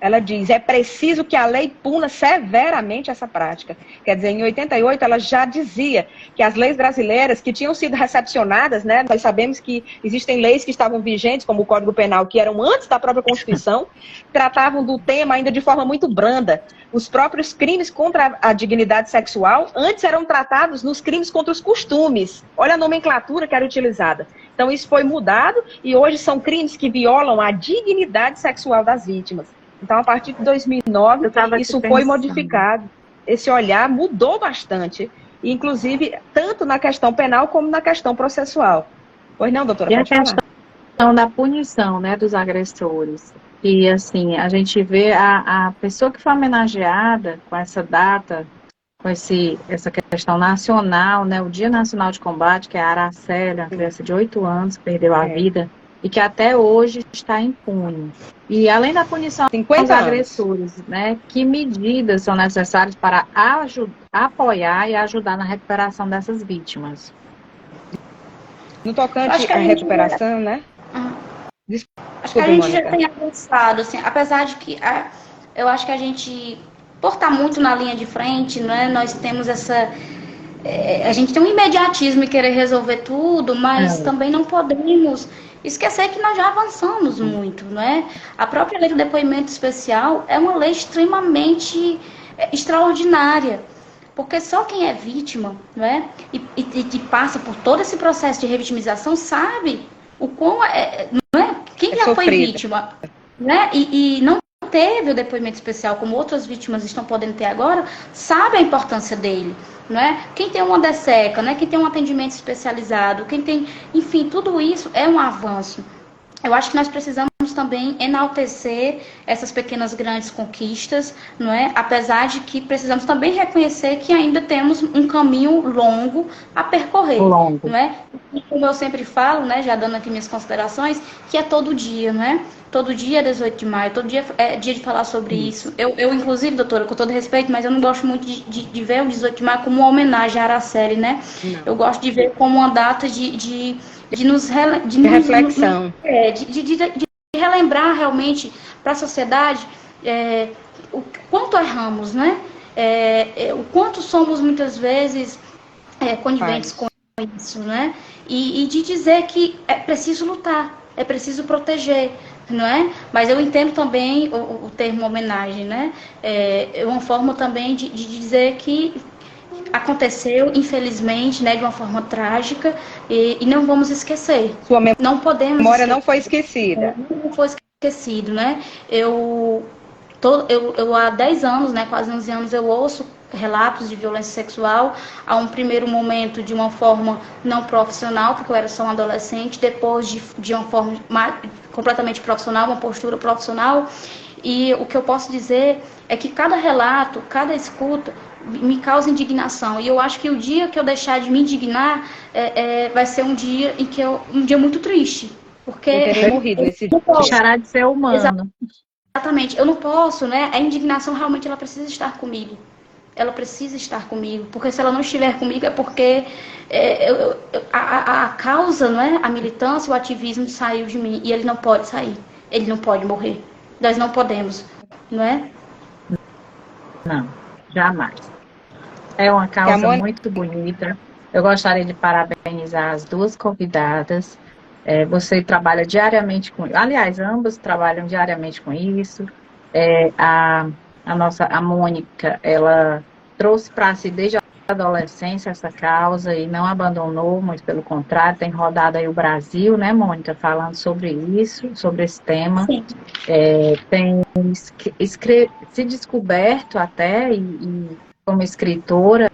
Ela diz, é preciso que a lei puna severamente essa prática. Quer dizer, em 88, ela já dizia que as leis brasileiras que tinham sido recepcionadas, né, nós sabemos que existem leis que estavam vigentes, como o Código Penal, que eram antes da própria Constituição, tratavam do tema ainda de forma muito branda. Os próprios crimes contra a dignidade sexual antes eram tratados nos crimes contra os costumes. Olha a nomenclatura que era utilizada. Então, isso foi mudado e hoje são crimes que violam a dignidade sexual das vítimas. Então, a partir de 2009, isso foi modificado. Esse olhar mudou bastante, inclusive, tanto na questão penal como na questão processual. Pois não, doutora? E a questão da punição, né, dos agressores. E, assim, a gente vê a pessoa que foi homenageada com essa data, com essa questão nacional, né, o Dia Nacional de Combate, que é a Aracélia, uma criança de 8 anos, perdeu a vida, e que até hoje está impune. E além da punição dos agressores, né, que medidas são necessárias para apoiar e ajudar na recuperação dessas vítimas? No tocante à recuperação, né? Acho que a gente já tem avançado, assim, apesar de que eu acho que a gente, por estar muito na linha de frente, né, nós temos essa... a gente tem um imediatismo em querer resolver tudo, mas também não podemos esquecer que nós já avançamos muito, né? A própria lei do depoimento especial é uma lei extremamente extraordinária, porque só quem é vítima, né, e passa por todo esse processo de revitimização sabe o quão quem já foi vítima, né, e não teve o depoimento especial como outras vítimas estão podendo ter agora, sabe a importância dele. Não é? Quem tem uma DSECA, né? Quem tem um atendimento especializado, quem tem, enfim, tudo isso é um avanço. Eu acho que nós precisamos também enaltecer essas pequenas grandes conquistas, não é? Apesar de que precisamos também reconhecer que ainda temos um caminho longo a percorrer, não é? E como eu sempre falo, né, já dando aqui minhas considerações, que é todo dia, não é? Todo dia é 18 de maio, todo dia é dia de falar sobre isso. Eu inclusive, doutora, com todo respeito, mas eu não gosto muito de ver o 18 de maio como uma homenagem à Araceli, né? Não. Eu gosto de ver como uma data de reflexão. De relembrar realmente para a sociedade o quanto erramos, né? O quanto somos muitas vezes coniventes com isso, né? E de dizer que é preciso lutar, é preciso proteger, não é? Mas eu entendo também o termo homenagem, né? É uma forma também de dizer que aconteceu, infelizmente, né, de uma forma trágica, e não vamos esquecer. Sua não podemos memória não foi esquecida. Não foi esquecido, né? Eu há 10 anos, né, quase 11 anos, eu ouço relatos de violência sexual, a um primeiro momento de uma forma não profissional, porque eu era só um adolescente, depois de uma forma completamente profissional, uma postura profissional, e o que eu posso dizer é que cada relato, cada escuta, me causa indignação. E eu acho que o dia que eu deixar de me indignar vai ser um dia em que um dia muito triste. Porque eu teria morrido esse dia. Deixará de ser humano. Exatamente. Eu não posso, né? A indignação realmente ela precisa estar comigo. Ela precisa estar comigo. Porque se ela não estiver comigo é porque a causa, não é? A militância, o ativismo saiu de mim. E ele não pode sair. Ele não pode morrer. Nós não podemos. Não é? Não, jamais. É uma causa muito bonita. Eu gostaria de parabenizar as duas convidadas. Você trabalha diariamente com... Aliás, ambas trabalham diariamente com isso. A Mônica, ela trouxe para si desde a adolescência essa causa e não abandonou, muito pelo contrário, tem rodado aí o Brasil, né, Mônica, falando sobre isso, sobre esse tema. Tem se descoberto até como escritora,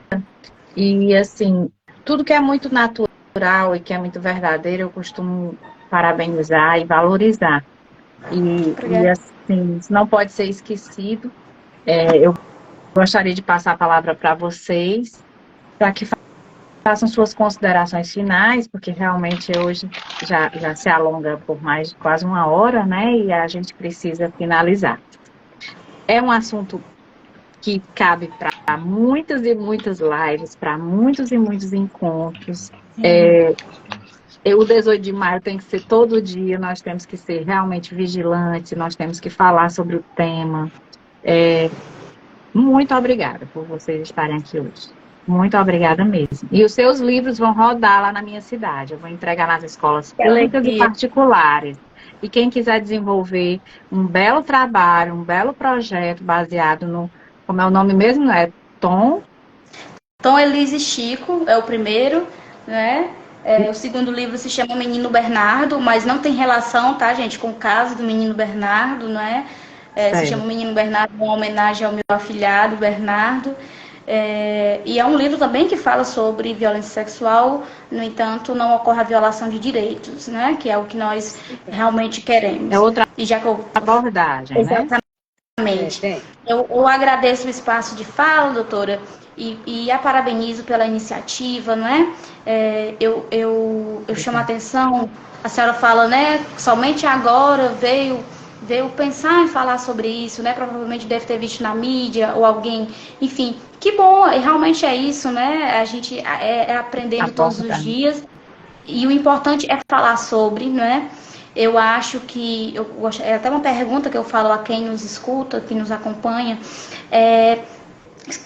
e assim, tudo que é muito natural e que é muito verdadeiro, eu costumo parabenizar e valorizar. E assim, isso não pode ser esquecido. Eu gostaria de passar a palavra para vocês, para que façam suas considerações finais, porque realmente hoje já se alonga por mais de quase 1 hora, né? E a gente precisa finalizar. É um assunto que cabe para muitas e muitas lives, para muitos e muitos encontros. O 18 de maio tem que ser todo dia, nós temos que ser realmente vigilantes, nós temos que falar sobre o tema. Muito obrigada por vocês estarem aqui hoje. Muito obrigada mesmo. E os seus livros vão rodar lá na minha cidade. Eu vou entregar nas escolas públicas e particulares. E quem quiser desenvolver um belo trabalho, um belo projeto baseado no... Como é o nome mesmo? É Tom Elise Chico é o primeiro, né? O segundo livro se chama Menino Bernardo, mas não tem relação, tá, gente, com o caso do Menino Bernardo, não é? Se chama Menino Bernardo, uma homenagem ao meu afilhado, Bernardo. E é um livro também que fala sobre violência sexual, no entanto, não ocorre a violação de direitos, né? Que é o que nós realmente queremos. É outra e já que eu... abordagem, Exatamente. Né? Eu agradeço o espaço de fala, doutora, e a parabenizo pela iniciativa, não é? Eu chamo a atenção, a senhora fala, né? Somente agora veio pensar em falar sobre isso, né? Provavelmente deve ter visto na mídia ou alguém, enfim, que bom, realmente é isso, né? A gente aprendendo todos os dias, e o importante é falar sobre, né? Eu acho que, é até uma pergunta que eu falo a quem nos escuta, que nos acompanha,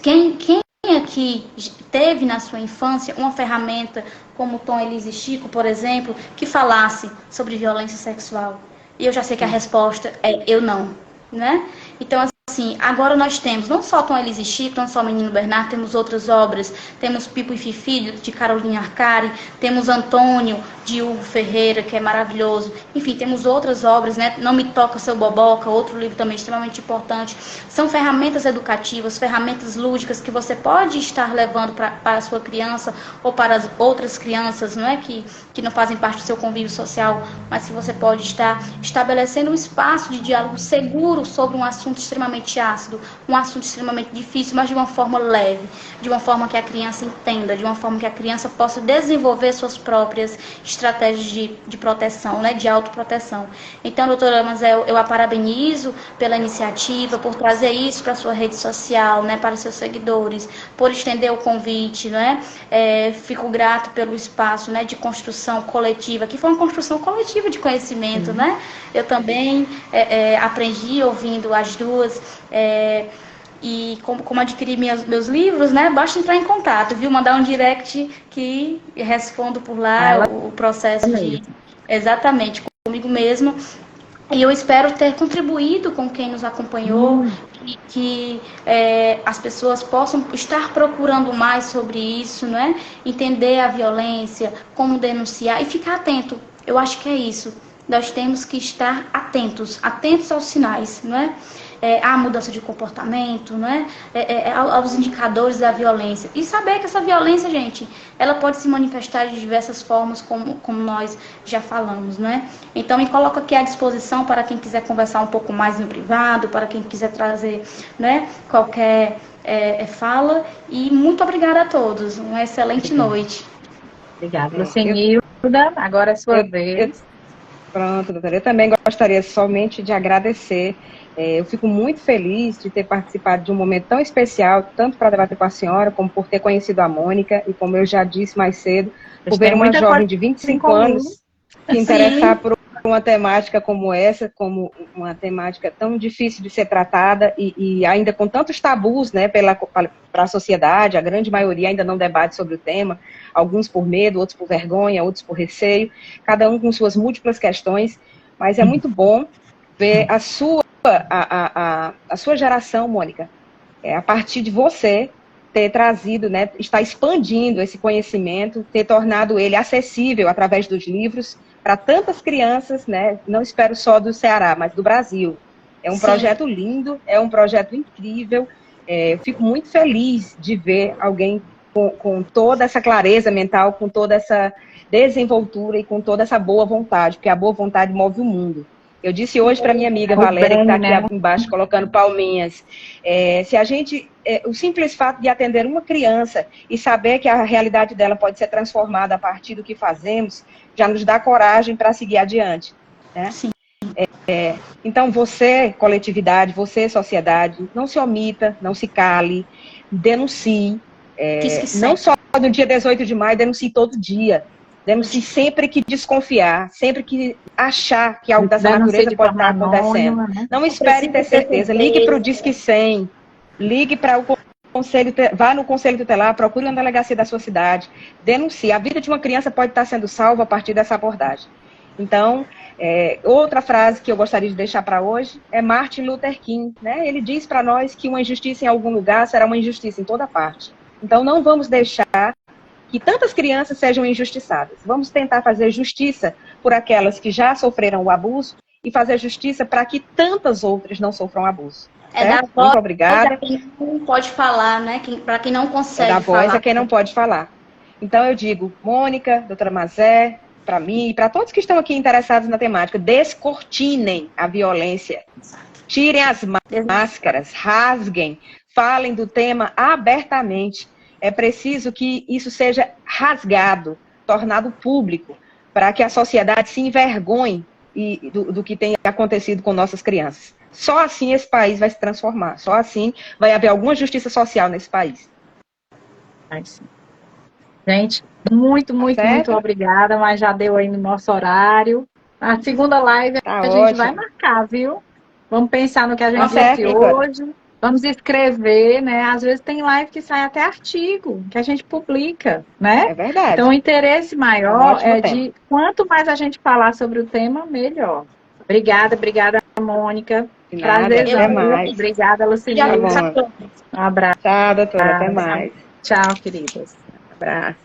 quem aqui teve na sua infância uma ferramenta como o Tom Elise Chico, por exemplo, que falasse sobre violência sexual? E eu já sei que a resposta é eu não, né? Então, assim, agora nós temos não só Tom Elise Chico, não só Menino Bernardo, temos outras obras, temos Pipo e Fifi, de Carolina Arcari, temos Antônio, de Hugo Ferreira, que é maravilhoso, enfim, temos outras obras, né? Não Me Toca Seu Boboca, outro livro também extremamente importante. São ferramentas educativas, ferramentas lúdicas que você pode estar levando para a sua criança ou para as outras crianças, não é? Que não fazem parte do seu convívio social, mas que você pode estar estabelecendo um espaço de diálogo seguro sobre um assunto extremamente ácido, um assunto extremamente difícil, mas de uma forma leve, de uma forma que a criança entenda, de uma forma que a criança possa desenvolver suas próprias estratégias de proteção, né, de autoproteção. Então, doutora Mazel, eu a parabenizo pela iniciativa, por trazer isso para a sua rede social, né, para os seus seguidores, por estender o convite, né, fico grato pelo espaço, né, de construção coletiva, que foi uma construção coletiva de conhecimento, né, eu também aprendi ouvindo as duas, e como adquirir meus livros, né? Basta entrar em contato, viu? Mandar um direct que respondo por lá o processo de... Exatamente, comigo mesmo. E eu espero ter contribuído com quem nos acompanhou, que as pessoas possam estar procurando mais sobre isso, né? Entender a violência, como denunciar e ficar atento. Eu acho que é isso. Nós temos que estar atentos aos sinais, não é? À mudança de comportamento, não é? Aos indicadores da violência. E saber que essa violência, gente, ela pode se manifestar de diversas formas, como nós já falamos, não é? Então, me coloco aqui à disposição para quem quiser conversar um pouco mais no privado, para quem quiser trazer, né, qualquer fala. E muito obrigada a todos. Uma excelente noite. Obrigada, Lucenilda. Agora é a sua vez. Pronto, doutora. Eu também gostaria somente de agradecer. Eu fico muito feliz de ter participado de um momento tão especial, tanto para debater com a senhora, como por ter conhecido a Mônica, e como eu já disse mais cedo, por ver uma jovem de 25 anos se interessar por uma temática como essa, como uma temática tão difícil de ser tratada e ainda com tantos tabus, né, para a sociedade. A grande maioria ainda não debate sobre o tema, alguns por medo, outros por vergonha, outros por receio, cada um com suas múltiplas questões, mas é muito bom ver a sua geração, Mônica, a partir de você ter trazido, né, estar expandindo esse conhecimento, ter tornado ele acessível através dos livros para tantas crianças, né, não espero só do Ceará, mas do Brasil. É um projeto lindo, é um projeto incrível, eu fico muito feliz de ver alguém com toda essa clareza mental, com toda essa desenvoltura e com toda essa boa vontade, porque a boa vontade move o mundo. Eu disse hoje para minha amiga Valéria, que está aqui embaixo colocando palminhas, se a gente, o simples fato de atender uma criança e saber que a realidade dela pode ser transformada a partir do que fazemos, já nos dá coragem para seguir adiante, né? Sim. Então, você, coletividade, você, sociedade, não se omita, não se cale, denuncie, não só no dia 18 de maio, denuncie todo dia. Denuncie sempre que desconfiar, sempre que achar que algo dessa natureza pode estar acontecendo. Anônima, né? Não espere ter certeza. Ligue para o Disque 100, ligue para o conselho, vá no conselho tutelar, procure uma delegacia da sua cidade, denuncie. A vida de uma criança pode estar sendo salva a partir dessa abordagem. Então, outra frase que eu gostaria de deixar para hoje é Martin Luther King, né? Ele diz para nós que uma injustiça em algum lugar será uma injustiça em toda parte. Então, não vamos deixar que tantas crianças sejam injustiçadas. Vamos tentar fazer justiça por aquelas que já sofreram o abuso e fazer justiça para que tantas outras não sofram abuso. Muito obrigada. Quem não pode falar, né? Para quem não consegue dar voz falar. a quem não pode falar. Então eu digo, Mônica, doutora Mazé, para mim e para todos que estão aqui interessados na temática, descortinem a violência. Tirem as máscaras, rasguem, falem do tema abertamente. É preciso que isso seja rasgado, tornado público, para que a sociedade se envergonhe do que tem acontecido com nossas crianças. Só assim esse país vai se transformar. Só assim vai haver alguma justiça social nesse país. Gente, muito obrigada, mas já deu aí no nosso horário. A segunda live a gente vai marcar, viu? Vamos pensar no que a gente disse hoje. Vamos escrever, né? Às vezes tem live que sai até artigo, que a gente publica, né? É verdade. Então, o interesse maior de quanto mais a gente falar sobre o tema, melhor. Obrigada, Mônica. Prazer. Até mais. Obrigada, Lucilene. Tá bom. Um abraço. Tchau, doutora. Até mais. Tchau, queridas. Um abraço.